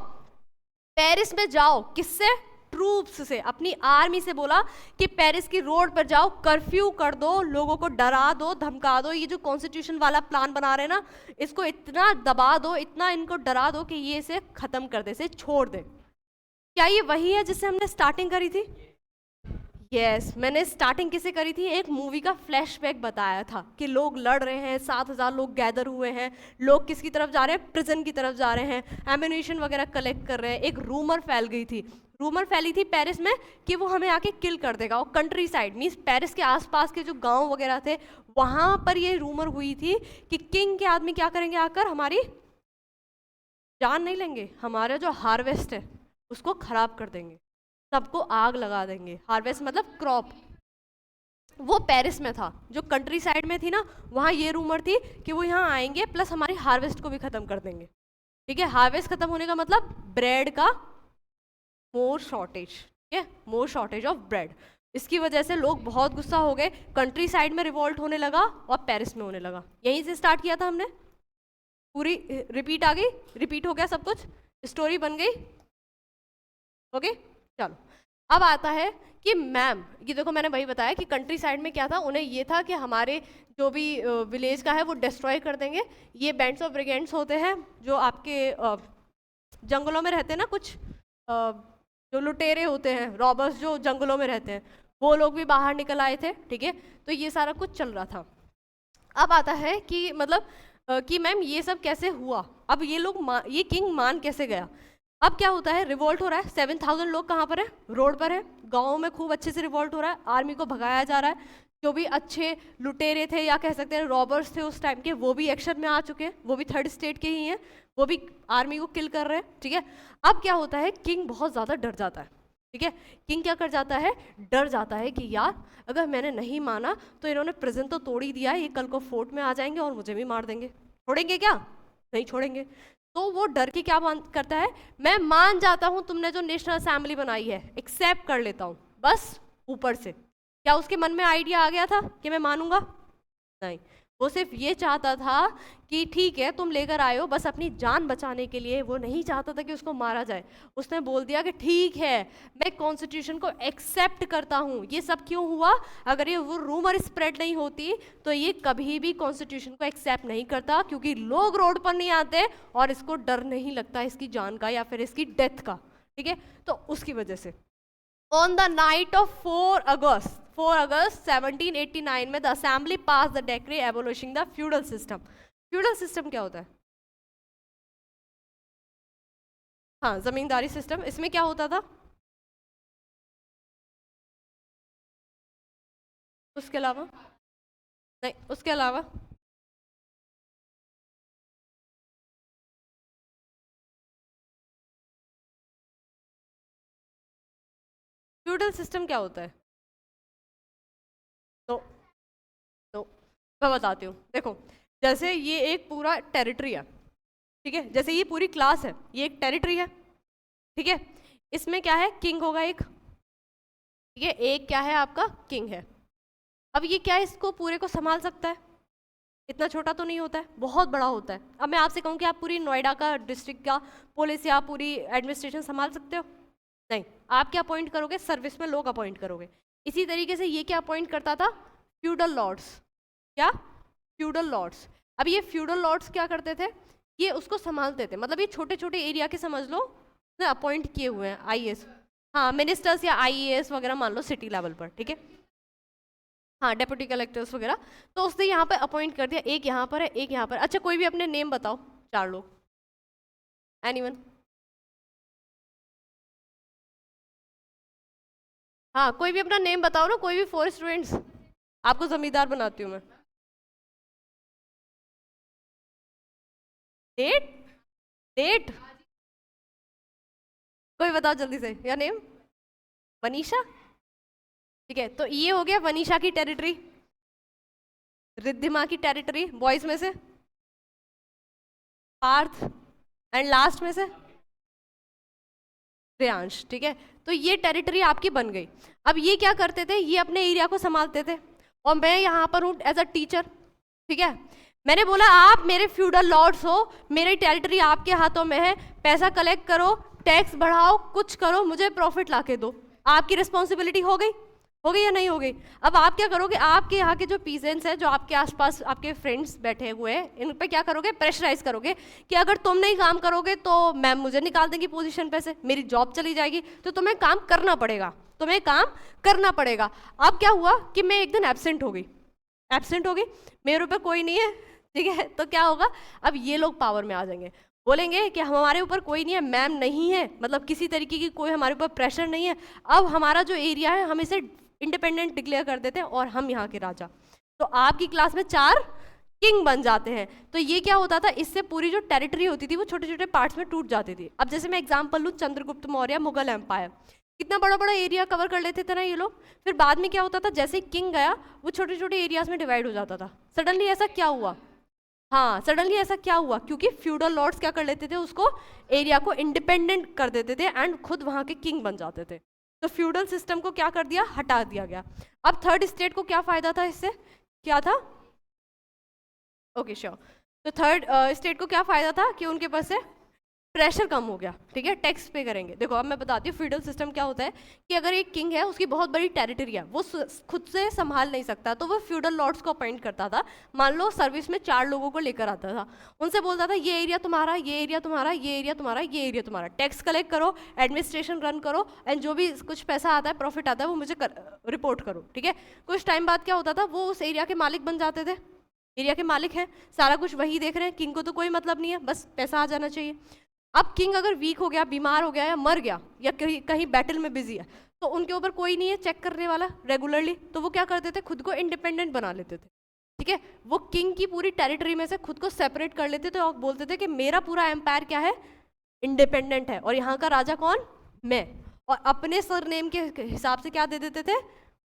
पेरिस में जाओ, किससे, ट्रूप्स से, अपनी आर्मी से बोला कि पेरिस की रोड पर जाओ, कर्फ्यू कर दो, लोगों को डरा दो, धमका दो, ये जो कॉन्स्टिट्यूशन वाला प्लान बना रहे हैं ना, इसको इतना दबा दो, इतना इनको डरा दो कि ये इसे खत्म कर दे, इसे छोड़ दे। क्या ये वही है जिससे हमने स्टार्टिंग करी थी? यस, मैंने स्टार्टिंग किसे करी थी, एक मूवी का फ्लैशबैक बताया था कि लोग लड़ रहे हैं, 7,000 लोग गैदर हुए हैं, लोग किसकी तरफ जा रहे हैं, प्रिजन की तरफ जा रहे हैं, एम्यूनिशन वगैरह कलेक्ट कर रहे हैं। एक रूमर फैल गई थी, रूमर फैली थी पेरिस में कि वो हमें आके किल कर देगा। और कंट्री साइड मीन्स पेरिस के आसपास के जो गांव वगैरह थे वहां पर ये रूमर हुई थी कि किंग के आदमी क्या करेंगे, आकर हमारी जान नहीं लेंगे, हमारा जो हार्वेस्ट है उसको खराब कर देंगे, सबको आग लगा देंगे। हार्वेस्ट मतलब क्रॉप। वो पेरिस में था, जो कंट्री साइड में थी ना, वहाँ ये रूमर थी कि वो यहाँ आएंगे प्लस हमारी हार्वेस्ट को भी खत्म कर देंगे, ठीक है। हार्वेस्ट खत्म होने का मतलब ब्रेड का मोर शॉर्टेज, ठीक है, मोर शॉर्टेज ऑफ ब्रेड। इसकी वजह से लोग बहुत गुस्सा हो गए, कंट्री साइड में रिवॉल्ट होने लगा और पेरिस में होने लगा। यहीं से स्टार्ट किया था हमने, पूरी रिपीट आ गई, रिपीट हो गया सब कुछ, स्टोरी बन गई। ओके चलो, अब आता है कि मैम, ये देखो मैंने वही बताया कि कंट्री साइड में क्या था, उन्हें ये था कि हमारे जो भी विलेज का है वो डिस्ट्रॉय कर देंगे। ये बैंड्स ऑफ ब्रिगेड्स होते हैं जो आपके जंगलों में रहते हैं ना कुछ, जो लुटेरे होते हैं, रॉबर्स जो जंगलों में रहते हैं, वो लोग भी बाहर निकल आए थे, ठीक है। तो ये सारा कुछ चल रहा था। अब आता है कि मतलब कि मैम ये सब कैसे हुआ, अब ये लोग ये किंग मान कैसे गया। अब क्या होता है, रिवोल्ट हो रहा है, 7000 लोग कहाँ पर है, रोड पर है, गाँव में खूब अच्छे से रिवोल्ट हो रहा है, आर्मी को भगाया जा रहा है, जो भी अच्छे लुटेरे थे या कह सकते हैं रॉबर्स थे उस टाइम के, वो भी एक्शन में आ चुके हैं, वो भी थर्ड स्टेट के ही हैं, वो भी आर्मी को किल कर रहे हैं, ठीक है। अब क्या होता है, किंग बहुत ज़्यादा डर जाता है, ठीक है। किंग क्या कर जाता है, डर जाता है कि यार अगर मैंने नहीं माना तो इन्होंने प्रिजन तो तोड़ ही दिया है, ये कल को फोर्ट में आ जाएंगे और मुझे भी मार देंगे, छोड़ेंगे क्या, नहीं छोड़ेंगे। तो वो डर के क्या करता है, मैं मान जाता हूं तुमने जो नेशनल असेंबली बनाई है, एक्सेप्ट कर लेता हूं, बस ऊपर से। क्या उसके मन में आइडिया आ गया था कि मैं मानूंगा, नहीं, वो सिर्फ ये चाहता था कि ठीक है तुम लेकर आए हो, बस अपनी जान बचाने के लिए, वो नहीं चाहता था कि उसको मारा जाए। उसने बोल दिया कि ठीक है मैं कॉन्स्टिट्यूशन को एक्सेप्ट करता हूँ। ये सब क्यों हुआ, अगर ये वो रूमर स्प्रेड नहीं होती तो ये कभी भी कॉन्स्टिट्यूशन को एक्सेप्ट नहीं करता, क्योंकि लोग रोड पर नहीं आते और इसको डर नहीं लगता इसकी जान का या फिर इसकी डेथ का, ठीक है। तो उसकी वजह से On the night of 4 August 1789 में the assembly passed the decree abolishing the feudal system. feudal system क्या होता है, हाँ जमींदारी सिस्टम। इसमें क्या होता था, उसके अलावा नहीं, उसके अलावा फ्यूडल सिस्टम क्या होता है, तो तो मैं बताती हूँ। देखो जैसे ये एक पूरा टेरिटरी है, ठीक है, जैसे ये पूरी क्लास है, ये एक टेरिटरी है, ठीक है। इसमें क्या है, किंग होगा एक, ठीक है, एक क्या है आपका किंग है। अब ये क्या है, इसको पूरे को संभाल सकता है, इतना छोटा तो नहीं होता है, बहुत बड़ा होता है। अब मैं आपसे कहूँ कि आप पूरी नोएडा का डिस्ट्रिक्ट का पुलिस या पूरी एडमिनिस्ट्रेशन संभाल सकते हो, नहीं। आप क्या अपॉइंट करोगे, सर्विस में लोग अपॉइंट करोगे। इसी तरीके से ये क्या अपॉइंट करता था, फ्यूडल लॉर्ड्स, क्या, फ्यूडल लॉर्ड्स। अब ये फ्यूडल लॉर्ड्स क्या करते थे, ये उसको संभालते थे, मतलब ये छोटे छोटे एरिया के समझ लो अपॉइंट किए हुए हैं आईएएस, हाँ मिनिस्टर्स या आईएएस वगैरह मान लो सिटी लेवल पर, ठीक है, हाँ डेप्यूटी कलेक्टर्स वगैरह। तो उसने यहाँ पे अपॉइंट कर दिया, एक यहाँ पर है, एक यहाँ पर। अच्छा कोई भी अपने नेम बताओ, 4 लोग, एनीवन, हाँ कोई भी अपना नेम बताओ ना, कोई भी 4 स्टूडेंट्स, आपको जमींदार बनाती हूँ मैं। डेट, डेट, कोई बताओ जल्दी से, या नेम, वनीशा, ठीक है। तो ये हो गया वनीशा की टेरिटरी, रिद्धिमा की टेरिटरी, बॉयज में से पार्थ, एंड लास्ट में से श्रेयांश, ठीक है। तो ये टेरिटरी आपकी बन गई। अब ये क्या करते थे, ये अपने एरिया को संभालते थे और मैं यहाँ पर हूँ एज अ टीचर, ठीक है। मैंने बोला आप मेरे फ्यूडल लॉर्ड्स हो, मेरी टेरिटरी आपके हाथों में है, पैसा कलेक्ट करो, टैक्स बढ़ाओ, कुछ करो, मुझे प्रॉफिट लाके दो। आपकी रिस्पॉन्सिबिलिटी हो गई, हो गई या नहीं हो गई। अब आप क्या करोगे, आपके यहाँ के जो पीजेंट्स हैं, जो आपके आसपास आपके फ्रेंड्स बैठे हुए हैं, इन पे क्या करोगे, प्रेशराइज करोगे कि अगर तुम नहीं काम करोगे तो मैम मुझे निकाल देंगी पोजीशन पे से, मेरी जॉब चली जाएगी, तो तुम्हें काम करना पड़ेगा, तुम्हें काम करना पड़ेगा। अब क्या हुआ कि मैं एक दिन एब्सेंट हो गई, एब्सेंट हो गई, मेरे ऊपर कोई नहीं है, ठीक है। तो क्या होगा, अब ये लोग पावर में आ जाएंगे, बोलेंगे कि हमारे ऊपर कोई नहीं है, मैम नहीं है, मतलब किसी तरीके की कोई हमारे ऊपर प्रेशर नहीं है, अब हमारा जो एरिया है हम इसे इंडिपेंडेंट डिक्लेयर कर देते हैं और हम यहाँ के राजा। तो आपकी क्लास में 4 किंग बन जाते हैं। तो ये क्या होता था, इससे पूरी जो टेरिटरी होती थी वो छोटे छोटे पार्ट्स में टूट जाती थी। अब जैसे मैं एग्जांपल लूँ, चंद्रगुप्त मौर्य, मुगल एम्पायर, कितना बड़ा बड़ा एरिया कवर कर लेते थे ना ये लोग। फिर बाद में क्या होता था, जैसे किंग गया वो छोटे छोटे एरियाज में डिवाइड हो जाता था। सडनली ऐसा क्या हुआ, हाँ सडनली ऐसा क्या हुआ, क्योंकि फ्यूडल लॉर्ड्स क्या कर लेते थे, उसको एरिया को इंडिपेंडेंट कर देते थे एंड खुद वहाँ के किंग बन जाते थे। तो फ्यूडल सिस्टम को क्या कर दिया, हटा दिया गया। अब थर्ड स्टेट को क्या फायदा था इससे, क्या था, ओके श्योर। तो थर्ड स्टेट को क्या फायदा था कि उनके पास से प्रेशर कम हो गया, ठीक है, टैक्स पे करेंगे। देखो अब मैं बताती हूँ फ्यूडल सिस्टम क्या होता है कि अगर एक किंग है, उसकी बहुत बड़ी टेरिटरी है, वो खुद से संभाल नहीं सकता, तो वो फ्यूडल लॉर्ड्स को अपॉइंट करता था। मान लो सर्विस में 4 लोगों को लेकर आता था, उनसे बोलता था ये एरिया तुम्हारा, ये एरिया तुम्हारा, ये एरिया तुम्हारा, ये एरिया तुम्हारा, टैक्स कलेक्ट करो, एडमिनिस्ट्रेशन रन करो, एंड जो भी कुछ पैसा आता है, प्रॉफिट आता है, वो मुझे रिपोर्ट करो, ठीक है। कुछ टाइम बाद क्या होता था, वो उस एरिया के मालिक बन जाते थे, एरिया के मालिक हैं, सारा कुछ वही देख रहे हैं, किंग को तो कोई मतलब नहीं है, बस पैसा आ जाना चाहिए। अब किंग अगर वीक हो गया, बीमार हो गया या मर गया या कहीं कहीं बैटल में बिजी है, तो उनके ऊपर कोई नहीं है चेक करने वाला रेगुलरली, तो वो क्या करते थे, खुद को इंडिपेंडेंट बना लेते थे, ठीक है। वो किंग की पूरी टेरिटरी में से खुद को सेपरेट कर लेते थे और बोलते थे कि मेरा पूरा एम्पायर क्या है, इंडिपेंडेंट है, और यहाँ का राजा कौन, मैं। और अपने सरनेम के हिसाब से क्या दे देते थे,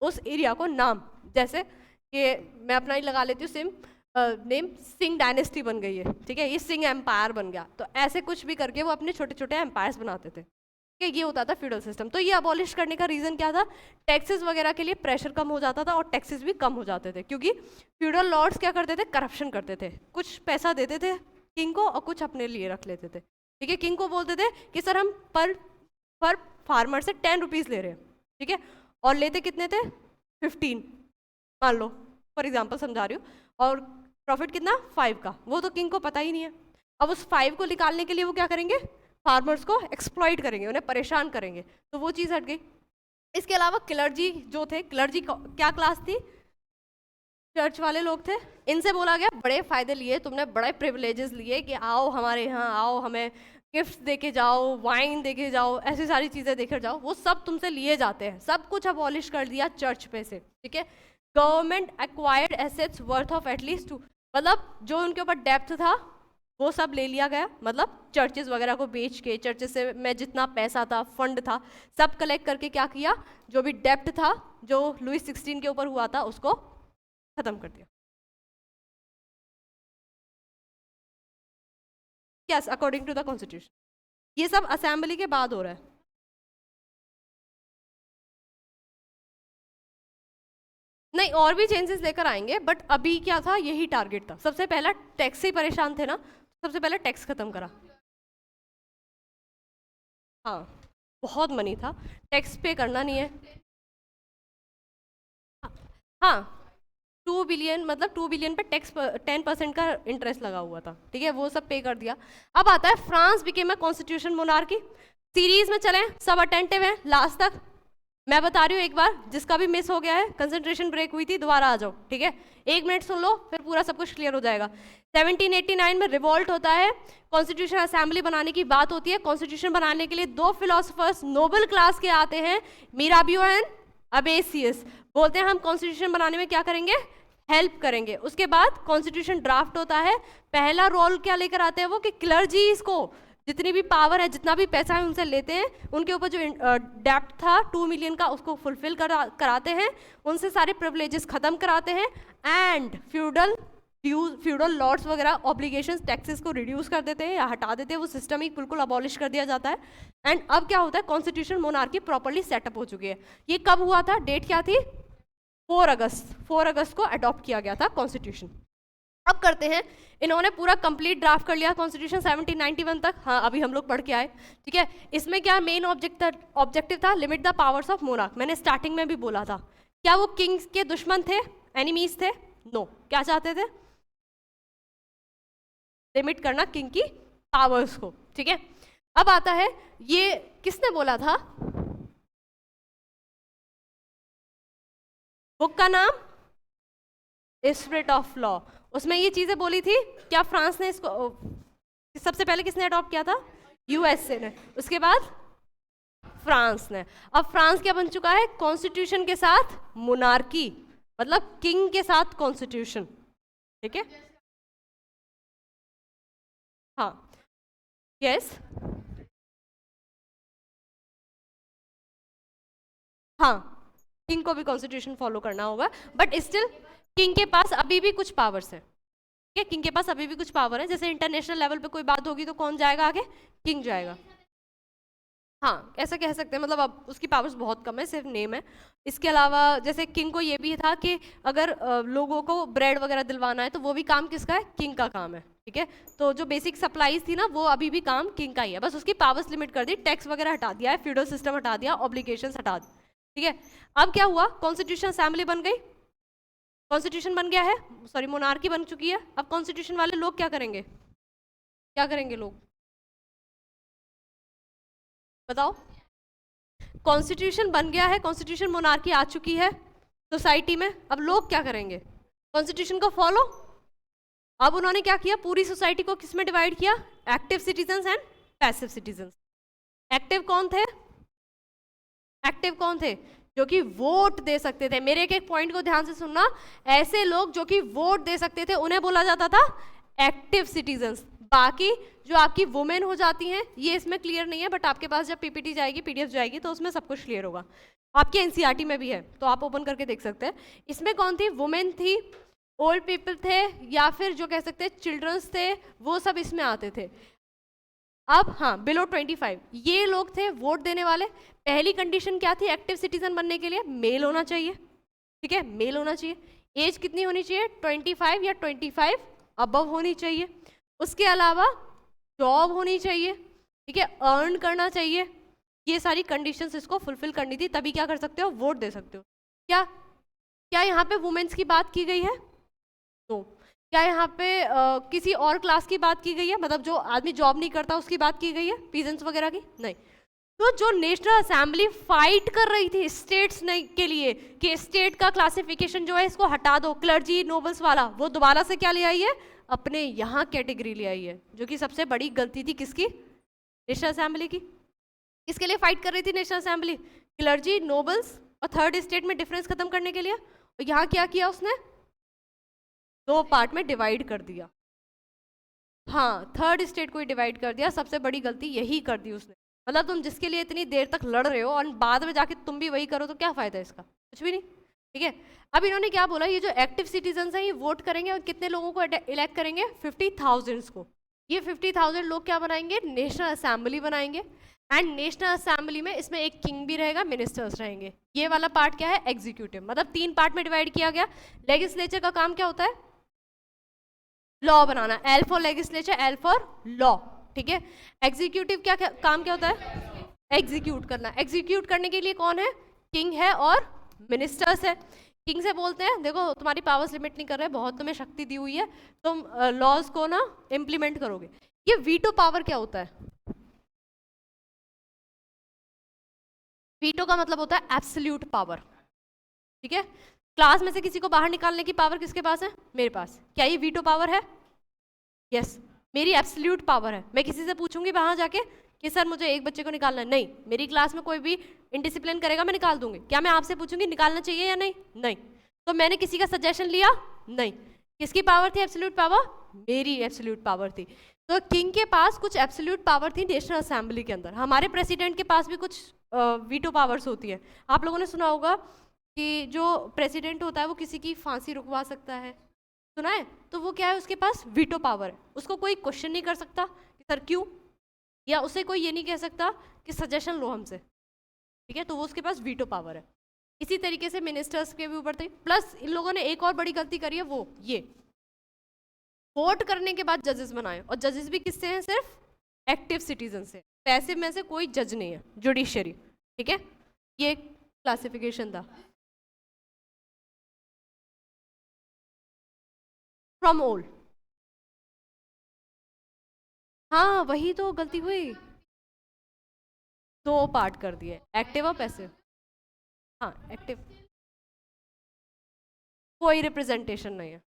उस एरिया को नाम, जैसे कि मैं अपना ही लगा लेती हूँ सिम नेम, सिंह डायनेस्टी बन गई है, ठीक है, ये सिंह एम्पायर बन गया, तो ऐसे कुछ भी करके वो अपने छोटे छोटे एम्पायर्स बनाते थे, ठीक है। ये होता था फ्यूडल सिस्टम। तो ये अबॉलिश करने का रीज़न क्या था, टैक्सेस वगैरह के लिए प्रेशर कम हो जाता था और टैक्सेस भी कम हो जाते थे, क्योंकि फ्यूडल लॉर्ड्स क्या करते थे, करप्शन करते थे, कुछ पैसा देते थे किंग को और कुछ अपने लिए रख लेते थे, ठीक है। किंग को बोलते थे कि सर हम पर फार्मर से 10 रुपीज़ ले रहे हैं, ठीक है, और लेते कितने थे, 15 मान लो, फॉर एग्जाम्पल समझा रही हूँ, और प्रॉफिट कितना, 5 का, वो तो किंग को पता ही नहीं है। अब उस 5 को निकालने के लिए वो क्या करेंगे, फार्मर्स को एक्सप्लॉइट करेंगे, उन्हें परेशान करेंगे, तो वो चीज़ हट गई। इसके अलावा क्लर्जी जो थे, क्लर्जी क्या क्लास थी, चर्च वाले लोग थे, इनसे बोला गया बड़े फायदे लिए तुमने, बड़े प्रिविलेजेस लिए कि आओ हमारे यहाँ आओ, हमें गिफ्ट देके जाओ, वाइन देके जाओ, ऐसी सारी चीज़ें देकर जाओ, वो सब तुमसे लिए जाते हैं, सब कुछ अबॉलिश कर दिया चर्च पे से, ठीक है। Government acquired assets worth of at least 2, मतलब जो उनके ऊपर डेप्थ था वो सब ले लिया गया, मतलब चर्चेस वगैरह को बेच के, चर्चेस से में जितना पैसा था, फंड था, सब कलेक्ट करके क्या किया, जो भी डेप्ट था जो लुई 16 के ऊपर हुआ था उसको खत्म कर दिया। Yes, according to the constitution. ये सब असेंबली के बाद हो रहा है। नहीं, और भी चेंजेस लेकर आएंगे, बट अभी क्या था, यही टारगेट था। सबसे पहला टैक्स से ही परेशान थे ना, सबसे पहले टैक्स खत्म करा। हाँ, बहुत मनी था, टैक्स पे करना नहीं है। हाँ, 2 बिलियन, मतलब 2 बिलियन पे टैक्स 10% का इंटरेस्ट लगा हुआ था, ठीक है, वो सब पे कर दिया। अब आता है France became a constitution monarchy. Series में चलें, सब अटेंटिव हैं लास्ट तक। मैं बता रही हूँ एक बार, जिसका भी मिस हो गया है, कंसंट्रेशन ब्रेक हुई थी, दोबारा आ जाओ, ठीक है, 1 मिनट सुन लो, फिर पूरा सब कुछ क्लियर हो जाएगा। 1789 में रिवॉल्ट होता है, कॉन्स्टिट्यूशन असेंबली बनाने की बात होती है। कॉन्स्टिट्यूशन बनाने के लिए 2 फिलोसफर्स नोबल क्लास के आते हैं, मिराबियो एंड अबेसियस, बोलते हैं हम कॉन्स्टिट्यूशन बनाने में क्या करेंगे, हेल्प करेंगे। उसके बाद कॉन्स्टिट्यूशन ड्राफ्ट होता है। पहला रोल क्या लेकर आते हैं वो, कि क्लर्जीज को जितनी भी पावर है, जितना भी पैसा है उनसे लेते हैं, उनके ऊपर जो डेप्ट था 2 मिलियन का उसको फुलफिल कराते हैं, उनसे सारे प्रिविलेजेस खत्म कराते हैं, एंड फ्यूडल लॉर्ड्स वगैरह ऑब्लिगेशंस, टैक्सेस को रिड्यूस कर देते हैं या हटा देते हैं, वो सिस्टम ही बिल्कुल अबॉलिश कर दिया जाता है। एंड अब क्या होता है, कॉन्स्टिट्यूशन मोनार्की प्रॉपर्ली सेटअप हो चुकी है। ये कब हुआ था, डेट क्या थी, 4 अगस्त को अडॉप्ट किया गया था कॉन्स्टिट्यूशन। अब करते हैं, इन्होंने पूरा कंप्लीट ड्राफ्ट कर लिया कॉन्स्टिट्यूशन 1791 तक। हाँ, अभी हम लोग पढ़ के आए, ठीक है। इसमें क्या मेन ऑब्जेक्टिव था, limit the powers of monarch. मैंने स्टार्टिंग में भी बोला था, क्या वो किंग्स के दुश्मन थे, एनिमीज थे, नो, क्या चाहते थे, लिमिट करना किंग की पावर्स को, ठीक है। अब आता है, ये किसने बोला था, बुक का नाम स्पिरिट ऑफ लॉ, उसमें ये चीजें बोली थी। क्या फ्रांस ने इसको सबसे पहले किसने अडॉप्ट किया था, यूएसए ने, उसके बाद फ्रांस ने। अब फ्रांस क्या बन चुका है, कॉन्स्टिट्यूशन के साथ मोनार्की, मतलब किंग के साथ कॉन्स्टिट्यूशन, ठीक है। हाँ, यस, हाँ, किंग को भी कॉन्स्टिट्यूशन फॉलो करना होगा, बट स्टिल किंग के पास अभी भी कुछ पावर्स है, ठीक है, किंग के पास अभी भी कुछ पावर है। जैसे इंटरनेशनल लेवल पे कोई बात होगी तो कौन जाएगा आगे, किंग जाएगा। हाँ, ऐसा कह सकते हैं, मतलब अब उसकी पावर्स बहुत कम है, सिर्फ नेम है। इसके अलावा जैसे किंग को ये भी था कि अगर लोगों को ब्रेड वगैरह दिलवाना है तो वो भी काम किसका है, किंग का काम है, ठीक है। तो जो बेसिक सप्लाईज थी ना वो अभी भी काम किंग का ही है, बस उसकी पावर्स लिमिट कर दी, टैक्स वगैरह हटा दिया है, फ्यूडल सिस्टम हटा दिया, ऑब्लिगेशंस हटा दी, ठीक है। अब क्या हुआ, कॉन्स्टिट्यूशन असेंबली बन गई, कॉन्स्टिट्यूशन बन गया है, सॉरी मोनार्की बन चुकी है। अब कॉन्स्टिट्यूशन वाले लोग क्या करेंगे, क्या करेंगे लोग बताओ। कॉन्स्टिट्यूशन बन गया है, कॉन्स्टिट्यूशन मोनार्की आ चुकी है सोसाइटी में, अब लोग क्या करेंगे, कॉन्स्टिट्यूशन को फॉलो। अब उन्होंने क्या किया, पूरी सोसाइटी को किस में डिवाइड किया, active citizens and passive citizens. Active कौन थे, एक्टिव कौन थे, जो कि वोट दे सकते थे। मेरे एक एक पॉइंट को ध्यान से सुनना, ऐसे लोग जो कि वोट दे सकते थे उन्हें बोला जाता था एक्टिव सिटीजन्स। बाकी जो आपकी वुमेन हो जाती हैं, ये इसमें क्लियर नहीं है, बट आपके पास जब पीपीटी जाएगी, पीडीएफ जाएगी, तो उसमें सब कुछ क्लियर होगा। आपके एनसीईआरटी में भी है, तो आप ओपन करके देख सकते हैं। इसमें कौन थी, वुमेन थी, ओल्ड पीपल थे, या फिर जो कह सकते हैं चिल्ड्रंस थे, वो सब इसमें आते थे। अब हाँ, बिलो 25 ये लोग थे वोट देने वाले। पहली कंडीशन क्या थी एक्टिव सिटीजन बनने के लिए, मेल होना चाहिए, ठीक है, मेल होना चाहिए। एज कितनी होनी चाहिए, 25 या 25 अबव होनी चाहिए। उसके अलावा जॉब होनी चाहिए, ठीक है, अर्न करना चाहिए। ये सारी कंडीशंस इसको फुलफिल करनी थी, तभी क्या कर सकते हो, वोट दे सकते हो। क्या क्या यहाँ पे वुमेन्स की बात की गई है, तो क्या यहाँ पे किसी और क्लास की बात की गई है, मतलब जो आदमी जॉब नहीं करता उसकी बात की गई है, पीजेंट्स वगैरह की नहीं। तो जो नेशनल असेंबली फाइट कर रही थी स्टेट्स के लिए कि स्टेट का क्लासिफिकेशन जो है इसको हटा दो, क्लर्जी नोबल्स वाला, वो दोबारा से क्या ले आई है, अपने यहाँ कैटेगरी ले आई है, जो कि सबसे बड़ी गलती थी किसकी, नेशनल असेंबली की। किसके लिए फाइट कर रही थी नेशनल असेंबली, क्लर्जी नोबल्स और थर्ड स्टेट में डिफरेंस खत्म करने के लिए। और यहाँ क्या किया उसने, दो पार्ट में डिवाइड कर दिया। हाँ, थर्ड स्टेट को ही डिवाइड कर दिया, सबसे बड़ी गलती यही कर दी उसने। मतलब तुम जिसके लिए इतनी देर तक लड़ रहे हो और बाद में जाके तुम भी वही करो, तो क्या फायदा है इसका, कुछ भी नहीं, ठीक है। अब इन्होंने क्या बोला, ये जो एक्टिव सिटीजन्स हैं ये वोट करेंगे और कितने लोगों को इलेक्ट करेंगे, 50,000 को। ये 50,000 लोग क्या बनाएंगे, नेशनल असेंबली बनाएंगे। एंड नेशनल असेंबली में इसमें एक किंग भी रहेगा, मिनिस्टर्स रहेंगे। ये वाला पार्ट क्या है, एग्जीक्यूटिव, मतलब 3 पार्ट में डिवाइड किया गया। लेजिस्लेचर का काम क्या होता है, law banana, L for legislature, L for law, ठीक है। एग्जीक्यूटिव क्या काम क्या होता है, एग्जीक्यूट करना। एग्जीक्यूट करने के लिए कौन है, किंग है और मिनिस्टर्स है। किंग से बोलते हैं देखो तुम्हारी पावर्स लिमिट नहीं कर रहे, बहुत तुम्हें शक्ति दी हुई है, तुम लॉज को ना इम्प्लीमेंट करोगे। ये वीटो पावर क्या होता है, वीटो का मतलब होता है एब्सोल्यूट पावर, ठीक है। क्लास में से किसी को बाहर निकालने की पावर किसके पास है, मेरे पास। क्या ये वीटो पावर है, यस, मेरी एब्सोल्यूट पावर है। मैं किसी से पूछूंगी वहां जाके कि सर मुझे एक बच्चे को निकालना है, नहीं, मेरी क्लास में कोई भी इनडिसिप्लिन करेगा मैं निकाल दूंगी। क्या मैं आपसे पूछूंगी निकालना चाहिए या नहीं, नहीं। तो मैंने किसी का सजेशन लिया, नहीं। किसकी पावर थी, एब्सोल्यूट पावर, मेरी एब्सोल्यूट पावर थी। तो किंग के पास कुछ एब्सोल्यूट पावर थी नेशनल असेंबली के अंदर। हमारे प्रेसिडेंट के पास भी कुछ वीटो पावर्स होती है। आप लोगों ने सुना होगा कि जो प्रेसिडेंट होता है वो किसी की फांसी रुकवा सकता है, सुना है। तो वो क्या है, उसके पास वीटो पावर है। उसको कोई क्वेश्चन नहीं कर सकता कि सर क्यों, या उसे कोई ये नहीं कह सकता कि सजेशन लो हमसे, ठीक है। तो वो उसके पास वीटो पावर है। इसी तरीके से मिनिस्टर्स के भी ऊपर थे। प्लस इन लोगों ने एक और बड़ी गलती करी है, वो ये वोट करने के बाद जजेस बनाए, और जजेस भी किससे हैं, सिर्फ एक्टिव सिटीजन से, पैसिव में से कोई जज नहीं है, जुडिशरी, ठीक है। ये क्लासिफिकेशन था फ्रॉम ओल्ड। हाँ वही तो गलती हुई, 2 पार्ट कर दिए, एक्टिव और पैसिव। हाँ एक्टिव, कोई रिप्रेजेंटेशन नहीं है।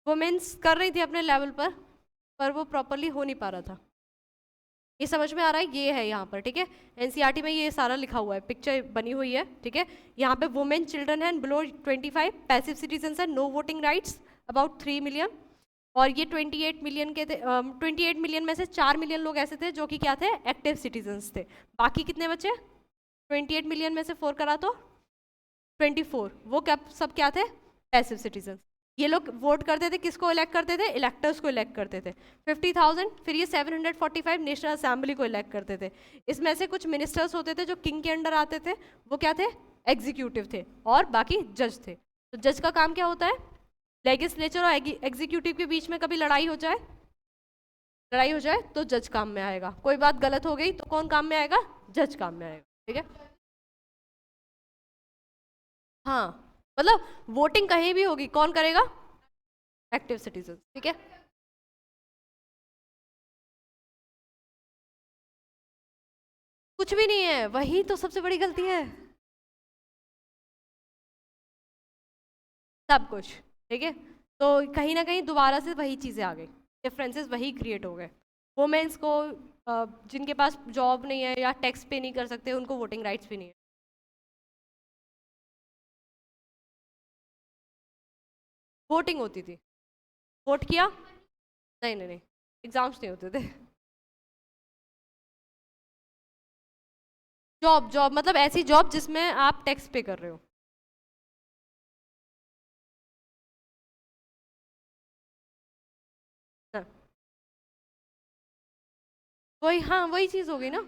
वुमेन्स कर रही थी अपने लेवल पर वो प्रॉपरली हो नहीं पा रहा था। ये समझ में आ रहा है, ये है यहाँ पर, ठीक है। एनसीईआरटी में ये सारा लिखा हुआ है, पिक्चर बनी हुई है, ठीक है। यहाँ पे वुमेन, चिल्ड्रन है बिलो 25, पैसिव सिटीजन्स है, no voting rights about 3 million. और ये 28 मिलियन के थे, 28 मिलियन में से 4 मिलियन लोग ऐसे थे जो कि क्या थे, एक्टिव सिटीजन्स थे। बाकी कितने बचे, 28 मिलियन में से 4 करा तो 24, वो क्या सब क्या थे, पैसिव सिटीजन्स। ये लोग वोट करते थे, किसको इलेक्ट करते थे, इलेक्टर्स को इलेक्ट करते थे, 50,000। फिर ये 745 नेशनल असेंबली को इलेक्ट करते थे। इसमें से कुछ मिनिस्टर्स होते थे जो किंग के अंडर आते थे, वो क्या थे, एग्जीक्यूटिव थे, और बाकी जज थे। तो जज का काम क्या होता है, लेजिस्लेचर और एग्जीक्यूटिव के बीच में कभी लड़ाई हो जाए तो जज काम में आएगा। कोई बात गलत हो गई तो कौन काम में आएगा? जज काम में आएगा। ठीक है, हाँ, मतलब वोटिंग कहीं भी होगी, कौन करेगा? Active citizen. ठीक है, कुछ भी नहीं है, वही तो सबसे बड़ी गलती है, सब कुछ। ठीक है, तो कहीं ना कहीं दोबारा से वही चीजें आ गई, डिफरेंसेस वही क्रिएट हो गए। वुमेन्स को जिनके पास जॉब नहीं है या टैक्स पे नहीं कर सकते, उनको वोटिंग राइट्स भी नहीं है। वोटिंग होती थी, वोट किया, नहीं नहीं नहीं, एग्जाम्स नहीं होते थे। जॉब जॉब मतलब ऐसी जॉब जिसमें आप टैक्स पे कर रहे हो। हाँ, वही, हाँ वही चीज हो गई ना।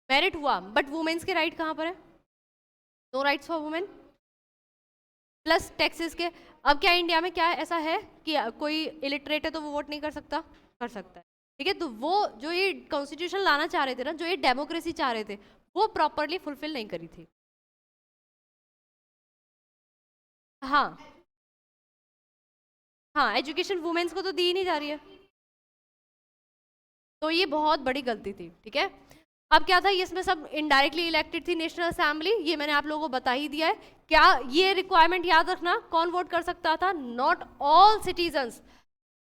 मेरिट हुआ, बट वुमेन्स के राइट कहाँ पर है? No rights for women, plus taxes के। अब क्या इंडिया में क्या ऐसा है कि कोई इलिटरेट है तो वो वोट नहीं कर सकता? कर सकता है। ठीक है, तो वो जो ये कॉन्स्टिट्यूशन लाना चाह रहे थे ना, जो ये डेमोक्रेसी चाह रहे थे, वो प्रॉपरली फुलफिल नहीं करी थी। हाँ, हाँ, एजुकेशन वुमेन्स को तो दी ही नहीं जा रही है, तो ये बहुत बड़ी गलती थी। ठीक है, अब क्या था, ये इसमें सब इनडायरेक्टली इलेक्टेड थी नेशनल असेंबली, ये मैंने आप लोगों को बता ही दिया है। क्या ये रिक्वायरमेंट याद रखना, कौन वोट कर सकता था? Not all citizens,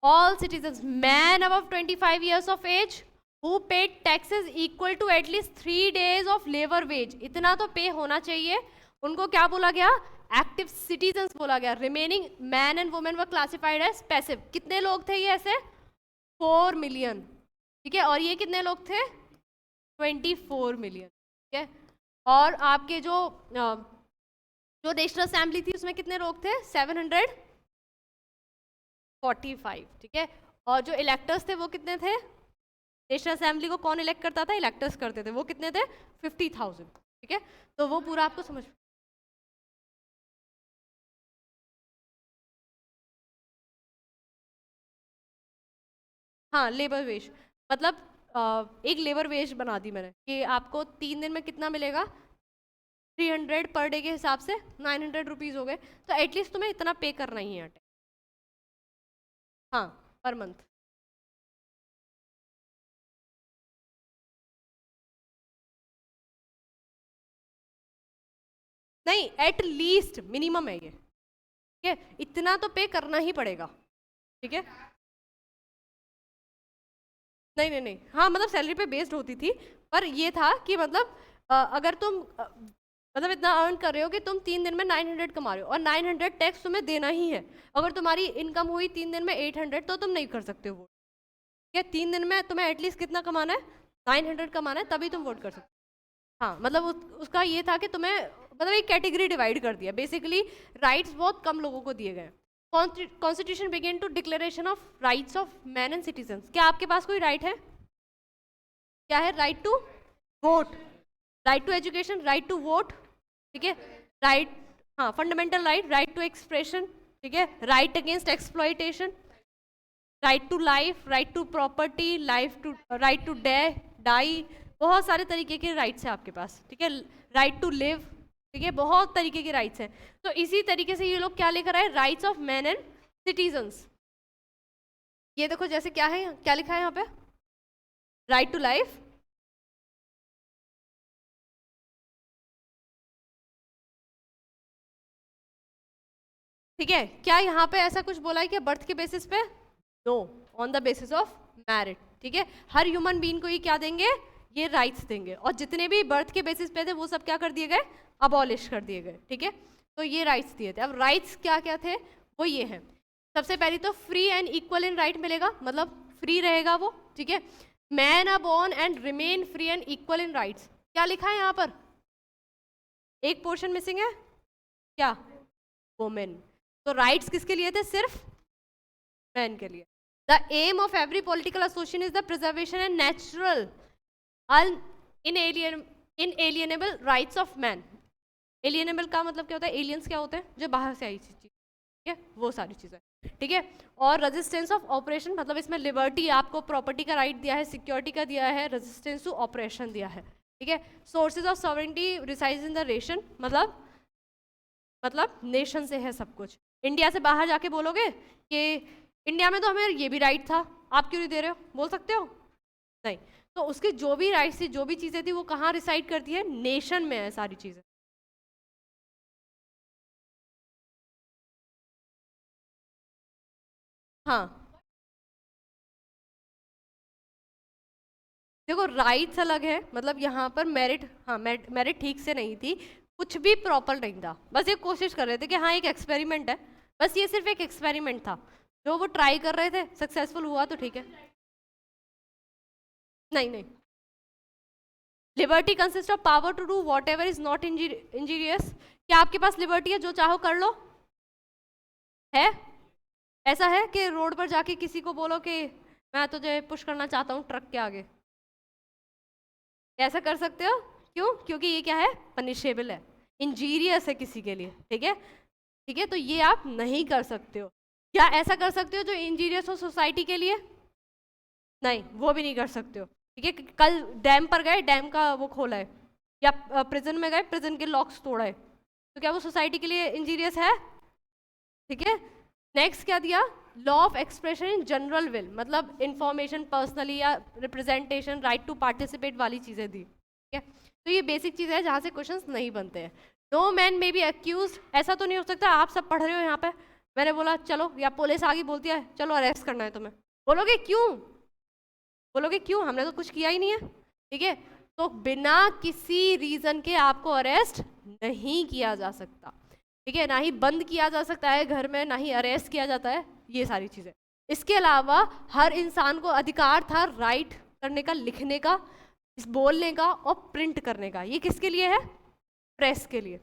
all citizens, man above 25 years of age who paid taxes equal to at least 3 days of labor wage, इतना तो पे होना चाहिए। उनको क्या बोला गया? एक्टिव सिटीजन्स बोला गया। Remaining man and women were classified as passive. कितने लोग थे ये ऐसे? 4 मिलियन। ठीक है, और ये कितने लोग थे? 24 मिलियन। ठीक है, और आपके जो नेशनल असेंबली थी उसमें कितने लोग थे? 745। ठीक है, और जो इलेक्टर्स थे वो कितने थे? नेशनल असेंबली को कौन इलेक्ट करता था? इलेक्टर्स करते थे। वो कितने थे? 50,000। ठीक है, तो वो पूरा आपको समझ। हाँ, लेबर वेज, मतलब एक लेबर वेज बना दी मैंने कि आपको 3 दिन में कितना मिलेगा? 300 पर डे के हिसाब से 900 रुपीज हो गए, तो एटलीस्ट तुम्हें इतना पे करना ही है। हाँ, पर मंथ। नहीं, एट लीस्ट मिनिमम है ये। ठीक है, इतना तो पे करना ही पड़ेगा। ठीक है, नहीं नहीं नहीं, हाँ मतलब सैलरी पे बेस्ड होती थी, पर ये था कि मतलब अगर तुम मतलब इतना अर्न कर रहे हो कि तुम 3 दिन में 900 कमा रहे हो और 900 टैक्स तुम्हें देना ही है। अगर तुम्हारी इनकम हुई 3 दिन में 800, तो तुम नहीं कर सकते हो वोट। ठीक है, 3 दिन में तुम्हें एटलीस्ट कितना कमाना है? 900 कमाना है, तभी तुम वोट कर सकते हो। हाँ, मतलब उसका ये था कि तुम्हें मतलब एक कैटेगरी डिवाइड कर दिया बेसिकली। राइट्स बहुत कम लोगों को दिए गए। Constitution began to declaration of rights of man and citizens. क्या आपके पास कोई राइट है? क्या है? Right to vote, right to education, right to vote. ठीक है, राइट, हाँ fundamental right, right to expression. ठीक है, right against exploitation, right to life, right to property, life to, right to die. बहुत सारे तरीके के राइट्स हैं आपके पास। ठीक है, राइट टू लिव। ठीक है, बहुत तरीके के राइट्स हैं। तो इसी तरीके से ये लोग क्या लेकर आए? Rights of man and citizens. ये देखो जैसे क्या है, क्या लिखा है यहाँ पे? राइट टू लाइफ, ठीक है। क्या यहाँ पे ऐसा कुछ बोला है कि बर्थ के बेसिस पे? No, on the basis of merit. ठीक है, हर ह्यूमन बीइंग को ये क्या देंगे? ये राइट्स देंगे, और जितने भी बर्थ के बेसिस पे थे वो सब क्या कर दिए गए? अबॉलिश कर दिए गए। ठीक है, तो ये राइट्स दिए थे। अब राइट्स क्या क्या थे? वो ये हैं। सबसे पहले तो free and equal in right मिलेगा, मतलब फ्री रहेगा वो। ठीक है, man are born and remain free and equal in rights. क्या लिखा है यहाँ पर? एक पोर्शन मिसिंग है, क्या? वोमेन। तो राइट्स किसके लिए थे? सिर्फ मैन के लिए। The aim of every political association is the preservation and natural inalienable rights of man. Alienable का मतलब क्या होता है? एलियंस क्या होते हैं? जो बाहर से आई चीज, ठीक है, वो सारी चीजें, ठीक है। और रेजिस्टेंस ऑफ ऑपरेशन, मतलब इसमें लिबर्टी, आपको प्रॉपर्टी का राइट दिया है, सिक्योरिटी का दिया है, रेजिस्टेंस टू ऑपरेशन दिया है, ठीक है। Sources of sovereignty resize in the nation, मतलब नेशन से है सब कुछ। इंडिया से बाहर जाके बोलोगे कि इंडिया में तो हमें ये भी राइट था, आप क्यों नहीं दे रहे हो? बोल सकते हो? नहीं। तो उसकी जो भी राइट्स थी, जो भी चीजें थी, वो कहाँ रिसाइड करती है? नेशन में है सारी चीजें। हाँ देखो, राइट्स अलग है, मतलब यहाँ पर मेरिट, हाँ मेरिट ठीक से नहीं थी, कुछ भी प्रॉपर नहीं था, बस ये कोशिश कर रहे थे कि हाँ एक एक्सपेरिमेंट है, बस ये सिर्फ एक एक्सपेरिमेंट था जो वो ट्राई कर रहे थे, सक्सेसफुल हुआ तो ठीक है। नहीं नहीं, liberty consist of power to do whatever is not injurious. क्या आपके पास लिबर्टी है जो चाहो कर लो? है? ऐसा है कि रोड पर जाके किसी को बोलो कि मैं तुझे पुश करना चाहता हूँ ट्रक के आगे? ऐसा कर सकते हो? क्यों? क्योंकि ये क्या है? पनिशेबल है, इंजीरियस है किसी के लिए, ठीक है, ठीक है, तो ये आप नहीं कर सकते हो। क्या ऐसा कर सकते हो जो इंजीरियस हो सोसाइटी के लिए? नहीं, वो भी नहीं कर सकते हो, ठीक है। कल डैम पर गए, डैम का वो खोला है, या प्रिजन में गए, प्रिजन के लॉक्स तोड़ा है, तो क्या वो सोसाइटी के लिए इंजीरियस है? ठीक है। नेक्स्ट क्या दिया? Law of expression in general will, मतलब इंफॉर्मेशन पर्सनली या रिप्रेजेंटेशन, राइट टू पार्टिसिपेट वाली चीजें दी, ठीक है। तो ये बेसिक चीज़ है जहाँ से क्वेश्चंस नहीं बनते हैं। No man may be accused, ऐसा तो नहीं हो सकता आप सब पढ़ रहे हो यहाँ पे, मैंने बोला चलो, या पुलिस आगे बोलती है चलो अरेस्ट करना है तुम्हें, बोलोगे क्यों? बोलोगे क्यों? हमने तो कुछ किया ही नहीं है, ठीक है। तो बिना किसी रीजन के आपको अरेस्ट नहीं किया जा सकता, ठीक है, ना ही बंद किया जा सकता है घर में, ना ही अरेस्ट किया जाता है, ये सारी चीजें। इसके अलावा हर इंसान को अधिकार था राइट करने का, लिखने का, इस बोलने का और प्रिंट करने का। ये किसके लिए है? प्रेस के लिए।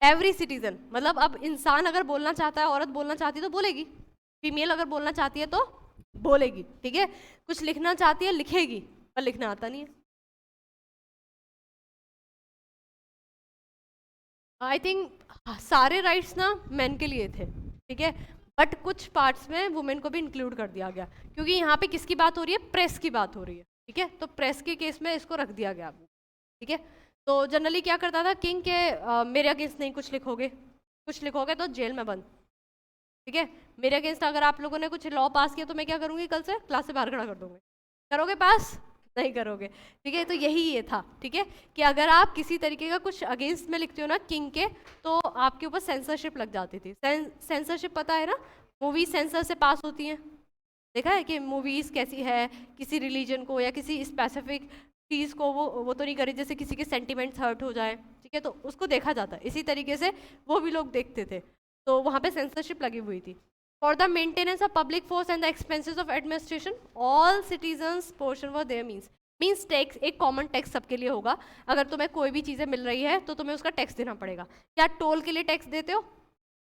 एवरी सिटीजन, मतलब अब इंसान अगर बोलना चाहता है, औरत बोलना चाहती है तो बोलेगी, फीमेल अगर बोलना चाहती है तो बोलेगी, ठीक है। कुछ लिखना चाहती है लिखेगी, पर लिखना आता नहीं है। आई थिंक सारे राइट्स ना मैन के लिए थे, ठीक है, बट कुछ पार्ट्स में वुमेन को भी इंक्लूड कर दिया गया, क्योंकि यहाँ पे किसकी बात हो रही है? प्रेस की बात हो रही है, ठीक है, तो प्रेस के केस में इसको रख दिया गया, ठीक है। तो जनरली क्या करता था किंग के मेरे अगेंस्ट नहीं कुछ लिखोगे, कुछ लिखोगे तो जेल में बंद, ठीक है। मेरे अगेंस्ट अगर आप लोगों ने कुछ लॉ पास किया तो मैं क्या करूँगी? कल से क्लास से बाहर खड़ा कर दूंगी। करोगे पास? नहीं करोगे, ठीक है। तो यही ये था, ठीक है, कि अगर आप किसी तरीके का कुछ अगेंस्ट में लिखते हो ना किंग के, तो आपके ऊपर सेंसरशिप लग जाती थी। सेंसरशिप पता है ना, मूवी सेंसर से पास होती हैं, देखा है कि मूवीज़ कैसी है, किसी रिलीजन को या किसी स्पेसिफिक चीज़ को वो तो नहीं करे जैसे किसी के सेंटिमेंट्स हर्ट हो जाए, ठीक है, तो उसको देखा जाता है। इसी तरीके से वो भी लोग देखते थे, तो वहाँ पे सेंसरशिप लगी हुई थी। For the maintenance of public force and the expenses of administration all citizens portion were their means tax, एक कॉमन टैक्स सबके लिए होगा। अगर तुम्हें कोई भी चीज़ें मिल रही है तो तुम्हें उसका टैक्स देना पड़ेगा। क्या टोल के लिए टैक्स देते हो?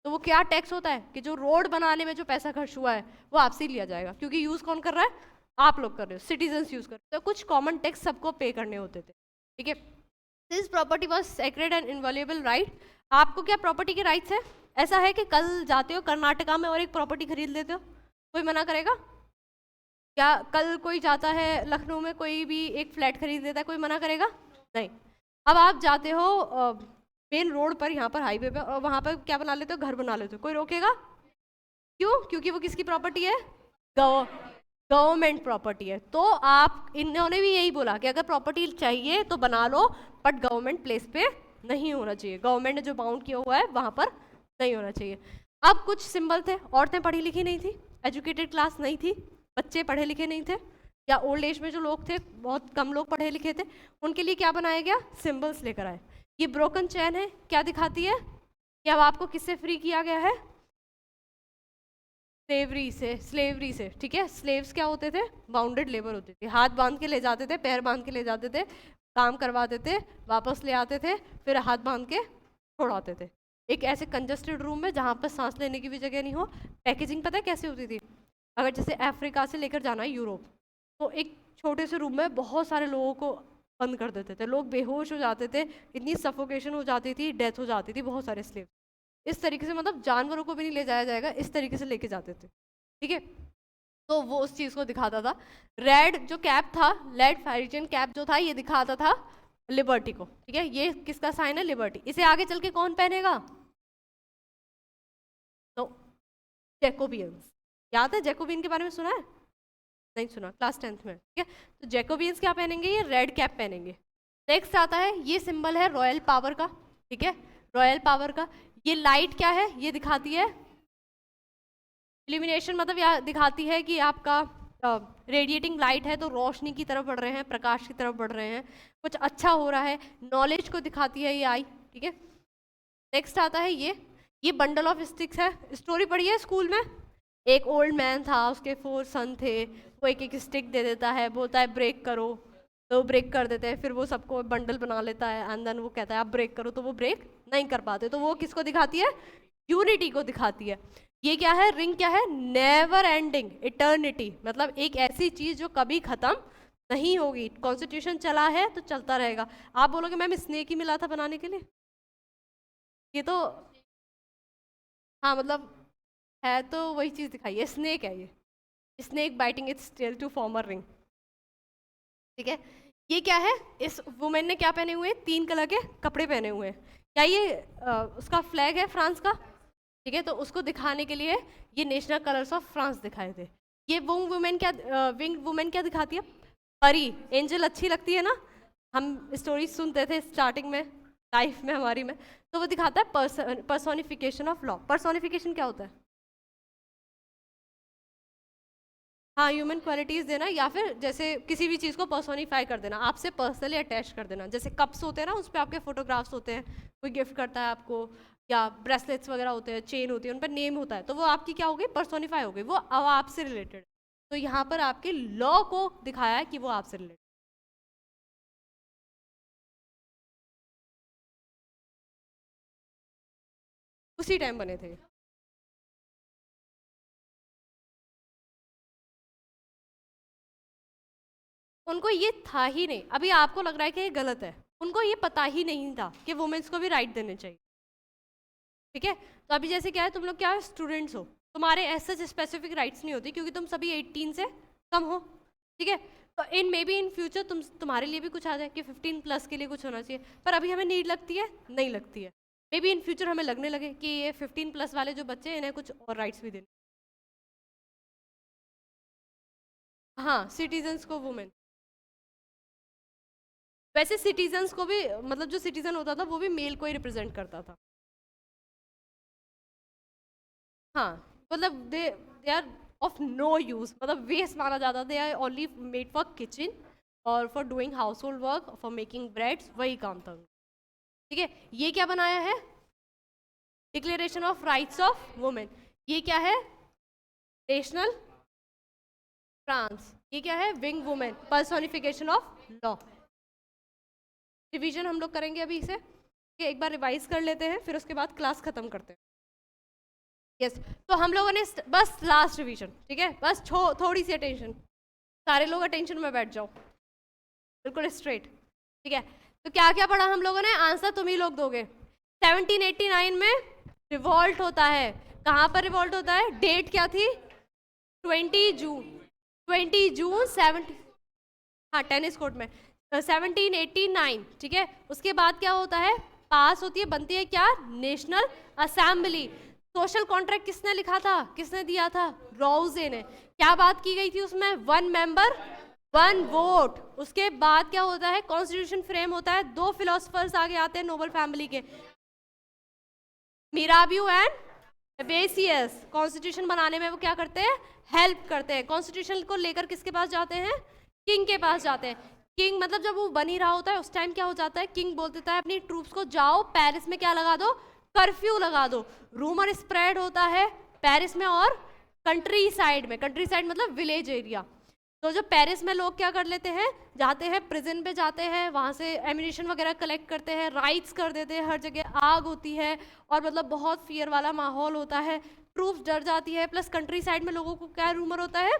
तो वो क्या टैक्स होता है कि जो रोड बनाने में जो पैसा खर्च हुआ है वो आपसे लिया जाएगा, क्योंकि यूज़ कौन कर रहा है? आप लोग कर रहे हो, सिटीजन्स यूज़ कर रहे हो। तो कुछ कॉमन टैक्स सबको पे करने होते थे, ठीक है। This property was sacred and inviolable right. आपको क्या प्रॉपर्टी के राइट्स है? ऐसा है कि कल जाते हो कर्नाटका में और एक प्रॉपर्टी खरीद लेते हो, कोई मना करेगा? क्या कल कोई जाता है लखनऊ में कोई भी एक फ्लैट खरीद लेता है, कोई मना करेगा? नहीं। अब आप जाते हो मेन रोड पर, यहाँ पर हाईवे पे, और वहाँ पर क्या बना लेते हो? घर बना लेते हो, कोई रोकेगा? क्यों? क्योंकि वो किसकी प्रॉपर्टी है? गवर्नमेंट प्रॉपर्टी है। तो आप, इन्होंने भी यही बोला कि अगर प्रॉपर्टी चाहिए तो बना लो, बट गवर्नमेंट प्लेस पे नहीं होना चाहिए, गवर्नमेंट ने जो बाउंड किया हुआ है वहाँ पर नहीं होना चाहिए। अब कुछ सिंबल थे, औरतें पढ़ी लिखी नहीं थी, एजुकेटेड क्लास नहीं थी, बच्चे पढ़े लिखे नहीं थे, या ओल्ड एज में जो लोग थे बहुत कम लोग पढ़े लिखे थे, उनके लिए क्या बनाया गया? सिंबल्स लेकर आए। ये ब्रोकन चैन है, क्या दिखाती है कि अब आपको किससे फ्री किया गया है? स्लेवरी से, ठीक है। स्लेव्स क्या होते थे? बाउंडेड लेबर होते थे, हाथ बांध के ले जाते थे, पैर बांध के ले जाते थे, काम करवाते थे, वापस ले आते थे, फिर हाथ बांध के छोड़ाते थे एक ऐसे कंजस्टेड रूम में जहाँ पर सांस लेने की भी जगह नहीं हो। पैकेजिंग पता है कैसे होती थी? अगर जैसे अफ्रीका से लेकर जाना है यूरोप, तो एक छोटे से रूम में बहुत सारे लोगों को बंद कर देते थे, लोग बेहोश हो जाते थे, इतनी सफोकेशन हो जाती थी, डेथ हो जाती थी, बहुत सारे स्लेव इस तरीके से, मतलब जानवरों को भी नहीं ले जाया जाएगा, इस तरीके से लेके जाते थे, ठीक है। तो वो उस चीज़ को दिखाता था। रेड जो कैप था, रेड फेरिजियन कैप जो था, ये दिखाता था लिबर्टी को, ठीक है। ये किसका साइन है? लिबर्टी। इसे आगे चल के कौन पहनेगा? तो जैकोबियंस। याद है जैकोबियन के बारे में सुना है? नहीं सुना, क्लास 10th में, ठीक है। तो जैकोबियंस क्या पहनेंगे? ये रेड कैप पहनेंगे। नेक्स्ट आता है, ये सिंबल है रॉयल पावर का, ठीक है, रॉयल पावर का। ये लाइट क्या है? ये दिखाती है इल्यूमिनेशन, मतलब यह दिखाती है कि आपका रेडिएटिंग लाइट है तो रोशनी की तरफ बढ़ रहे हैं, प्रकाश की तरफ बढ़ रहे हैं, कुछ अच्छा हो रहा है, नॉलेज को दिखाती है ये आई, ठीक है। नेक्स्ट आता है ये बंडल ऑफ स्टिक्स है। स्टोरी पढ़ी है स्कूल में? एक ओल्ड मैन था, उसके 4 सन थे, वो एक एक स्टिक दे देता है, बोलता है ब्रेक करो, तो ब्रेक कर देते हैं, फिर वो सबको बंडल बना लेता है, एंड देन वो कहता है आप ब्रेक करो, तो वो ब्रेक नहीं कर पाते। तो वो किसको दिखाती है? यूनिटी को दिखाती है। ये क्या है? रिंग क्या है? नेवर एंडिंग, इटर्निटी, मतलब एक ऐसी चीज जो कभी खत्म नहीं होगी। कॉन्स्टिट्यूशन चला है तो चलता रहेगा। आप बोलोगे मैम स्नेक ही मिला था बनाने के लिए, ये तो हाँ मतलब है तो वही चीज दिखाई है, स्नेक है ये, snake biting its tail to form a ring, ठीक है। ये क्या है? इस वुमेन ने क्या पहने हुए हैं? 3 कलर के कपड़े पहने हुए हैं। क्या ये उसका फ्लैग है फ्रांस का? ठीक है, तो उसको दिखाने के लिए ये नेशनल कलर्स ऑफ फ्रांस दिखाए थे। ये विंग वुमेन क्या दिखाती है? परी, एंजल अच्छी लगती है ना, हम स्टोरी सुनते थे स्टार्टिंग में लाइफ में हमारी में, तो वो दिखाता है पर्सोनिफिकेशन ऑफ लॉ। पर्सोनिफिकेशन क्या होता है? हाँ, ह्यूमन क्वालिटीज देना, या फिर जैसे किसी भी चीज़ को पर्सोनिफाई कर देना, आपसे पर्सनली अटैच कर देना। जैसे कप्स होते हैं ना, उस पर आपके फोटोग्राफ्स होते हैं, कोई गिफ्ट करता है आपको, या ब्रेसलेट्स वगैरह होते हैं, चेन होती है, उन पर नेम होता है, तो वो आपकी क्या हो गई? पर्सोनिफाई हो गई, वो अब आपसे रिलेटेड। तो यहाँ पर आपके लॉ को दिखाया है कि वो आपसे रिलेटेड। उसी टाइम बने थे। उनको ये था ही नहीं, अभी आपको लग रहा है कि ये गलत है, उनको ये पता ही नहीं था कि वुमेन्स को भी राइट देने चाहिए, ठीक है। तो अभी जैसे क्या है, तुम लोग क्या स्टूडेंट्स हो, तुम्हारे ऐसे स्पेसिफिक राइट्स नहीं होती क्योंकि तुम सभी 18 से कम हो, ठीक है। तो इन मे बी इन फ्यूचर तुम्हारे लिए भी कुछ आ जाए कि 15+ के लिए कुछ होना चाहिए, पर अभी हमें नीड लगती है? नहीं लगती है। मे बी इन फ्यूचर हमें लगने लगे कि ये 15+ वाले जो बच्चे हैं इन्हें कुछ और राइट्स भी देने। हाँ, सिटीजन्स को वुमेन, वैसे सिटीजन्स को भी, मतलब जो सिटीजन होता था वो भी मेल को ही रिप्रेजेंट करता था। हाँ, मतलब they are of no use, मतलब वेस्ट माना जाता, they are only made for kitchen और for doing household work, for making breads, वही काम था, ठीक है। ये क्या बनाया है? Declaration of rights of women. ये क्या है? National France. ये क्या है? Wing women, personification of law. Revision हम लोग करेंगे अभी इसे, ठीक है, एक बार रिवाइज कर लेते हैं, फिर उसके बाद क्लास खत्म करते हैं। यस, तो हम लोगों ने बस लास्ट रिवीजन, ठीक है, बस थोड़ी सी अटेंशन, सारे लोग अटेंशन में बैठ जाओ, बिल्कुल स्ट्रेट, ठीक है। तो क्या क्या पढ़ा हम लोगों ने? आंसर तुम ही लोग दोगे। 1789 में रिवॉल्ट होता है। कहाँ पर रिवॉल्ट होता है? डेट क्या थी? 20 जून, 20 जून 70, हाँ टेनिस कोर्ट में, 1789, ठीक है। उसके बाद क्या होता है? पास होती है, बनती है क्या? National assembly. सोशल कॉन्ट्रैक्ट किसने लिखा था? किसने दिया था? रोजे ने। क्या बात की गई थी उसमें? 1 मेंबर 1 वोट। उसके बाद क्या होता है? कॉन्स्टिट्यूशन फ्रेम होता है। 2 फिलोसफर्स आगे आते हैं नोबल फैमिली के, मिराबियो एंड हेबेसियस। कॉन्स्टिट्यूशन बनाने में वो क्या करते हैं? हेल्प करते हैं। कॉन्स्टिट्यूशन को लेकर किसके पास जाते हैं? किंग के पास जाते हैं। किंग मतलब जब वो बन ही रहा होता है उस टाइम क्या हो जाता है? किंग बोल देता है अपनी ट्रूप्स को, जाओ पेरिस में क्या लगा दो? कर्फ्यू लगा दो। रूमर स्प्रेड होता है पेरिस में और कंट्री साइड में। कंट्री साइड मतलब विलेज एरिया। तो जो पेरिस में लोग क्या कर लेते हैं, जाते हैं प्रिजन पे, जाते हैं वहाँ से एमिनेशन वगैरह कलेक्ट करते हैं, राइट्स कर देते हैं, हर जगह आग होती है और मतलब बहुत फियर वाला माहौल होता है, ट्रूप्स डर जाती है। प्लस कंट्री साइड में लोगों को क्या रूमर होता है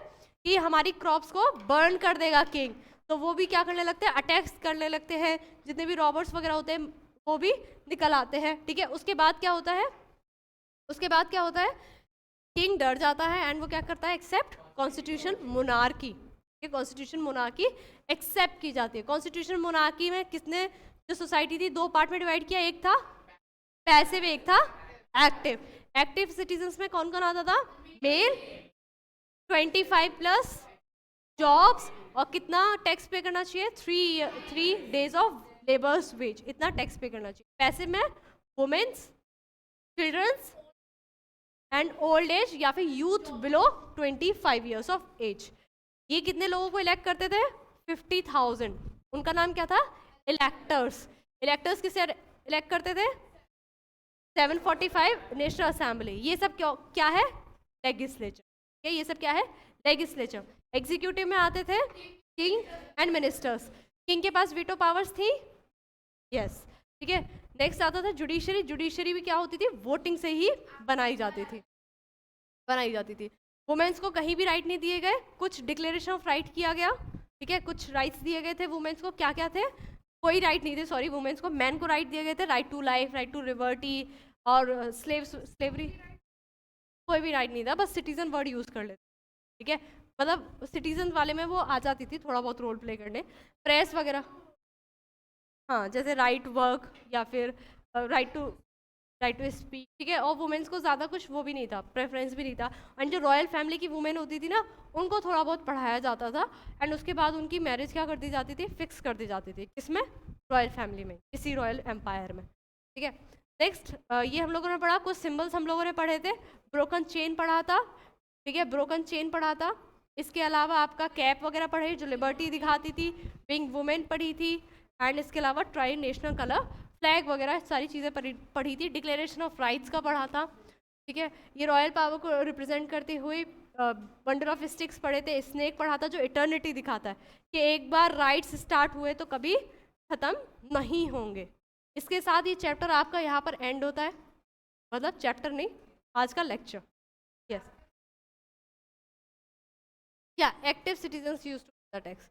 कि हमारी क्रॉप्स को बर्न कर देगा किंग, तो वो भी क्या करने लगते हैं, अटैक्स करने लगते हैं, जितने भी रॉबर्ट्स वगैरह होते हैं वो भी निकल आते हैं। ठीक है, उसके बाद क्या होता है, उसके बाद क्या होता है, किंग डर जाता है एंड वो क्या करता है, accept constitution monarchy. Constitution monarchy accept की जाती है। कॉन्स्टिट्यूशन मोनार्की में किसने जो सोसाइटी थी दो पार्ट में डिवाइड किया, एक था पैसिव, एक था एक्टिव। एक्टिव सिटीजन्स में कौन कौन आता था, मेल, 25 प्लस जॉब्स, और कितना टैक्स पे करना चाहिए, 3 days ऑफ लेबर्स वेज, इतना टैक्स पे करना चाहिए। पैसिव में women's, children's and old age या फिर youth below 25 years of age. ये कितने लोगों को इलेक्ट करते थे, 50,000। उनका नाम क्या था, इलेक्टर्स। इलेक्टर्स किसे इलेक्ट करते थे, 745 नेशनल असेंबली। ये सब क्या है, लेगिस्लेचर। ये सब क्या है, लेगिस्लेचर। एग्जीक्यूटिव में आते थे किंग एंड मिनिस्टर्स। किंग के पास वीटो पावर्स थी, यस, ठीक है। नेक्स्ट आता था जुडिशरी। जुडिशरी भी क्या होती थी, वोटिंग से ही बनाई जाती थी। वुमेन्स को कहीं भी राइट नहीं दिए गए, कुछ डिक्लेरेशन ऑफ राइट किया गया, ठीक है, कुछ राइट्स दिए गए थे वुमेन्स को। क्या क्या थे, कोई राइट नहीं थे, सॉरी, वुमेन्स को। मैन को राइट दिए गए थे, right to life, right to liberty, और स्लेवरी कोई भी राइट नहीं था, बस सिटीजन वर्ड यूज कर लेते, ठीक है। मतलब सिटीजन वाले में वो आ जाती थी थोड़ा बहुत रोल प्ले करने। प्रेस वगैरह, हाँ, जैसे राइट वर्क या फिर राइट टू स्पीक, ठीक है। और वुमेन्स को ज़्यादा कुछ वो भी नहीं था, प्रेफरेंस भी नहीं था। एंड जो रॉयल फैमिली की वुमेन होती थी ना, उनको थोड़ा बहुत पढ़ाया जाता था एंड उसके बाद उनकी मैरिज क्या कर दी जाती थी, फिक्स कर दी जाती थी। किसमें, रॉयल फैमिली में, किसी रॉयल एम्पायर में, ठीक है। नेक्स्ट ये हम लोगों ने पढ़ा, कुछ सिम्बल्स हम लोगों ने पढ़े थे। ब्रोकन चेन पढ़ा था, ठीक है, ब्रोकन चेन पढ़ा था। इसके अलावा आपका कैप वगैरह पढ़े जो लिबर्टी दिखाती थी, विंग वुमेन पढ़ी थी, एंड इसके अलावा ट्राई नेशनल कलर, फ्लैग वगैरह सारी चीज़ें पढ़ी थी। डिक्लेरेशन ऑफ राइट्स का पढ़ा था, ठीक है। ये रॉयल पावर को रिप्रेजेंट करते हुए बंडल ऑफ स्टिक्स पढ़े थे। स्नेक पढ़ा था जो इटर्निटी दिखाता है कि एक बार राइट्स स्टार्ट हुए तो कभी ख़त्म नहीं होंगे। इसके साथ ये चैप्टर आपका यहाँ पर एंड होता है, मतलब चैप्टर नहीं, आज का लेक्चर। यस, या active citizens use to the tax.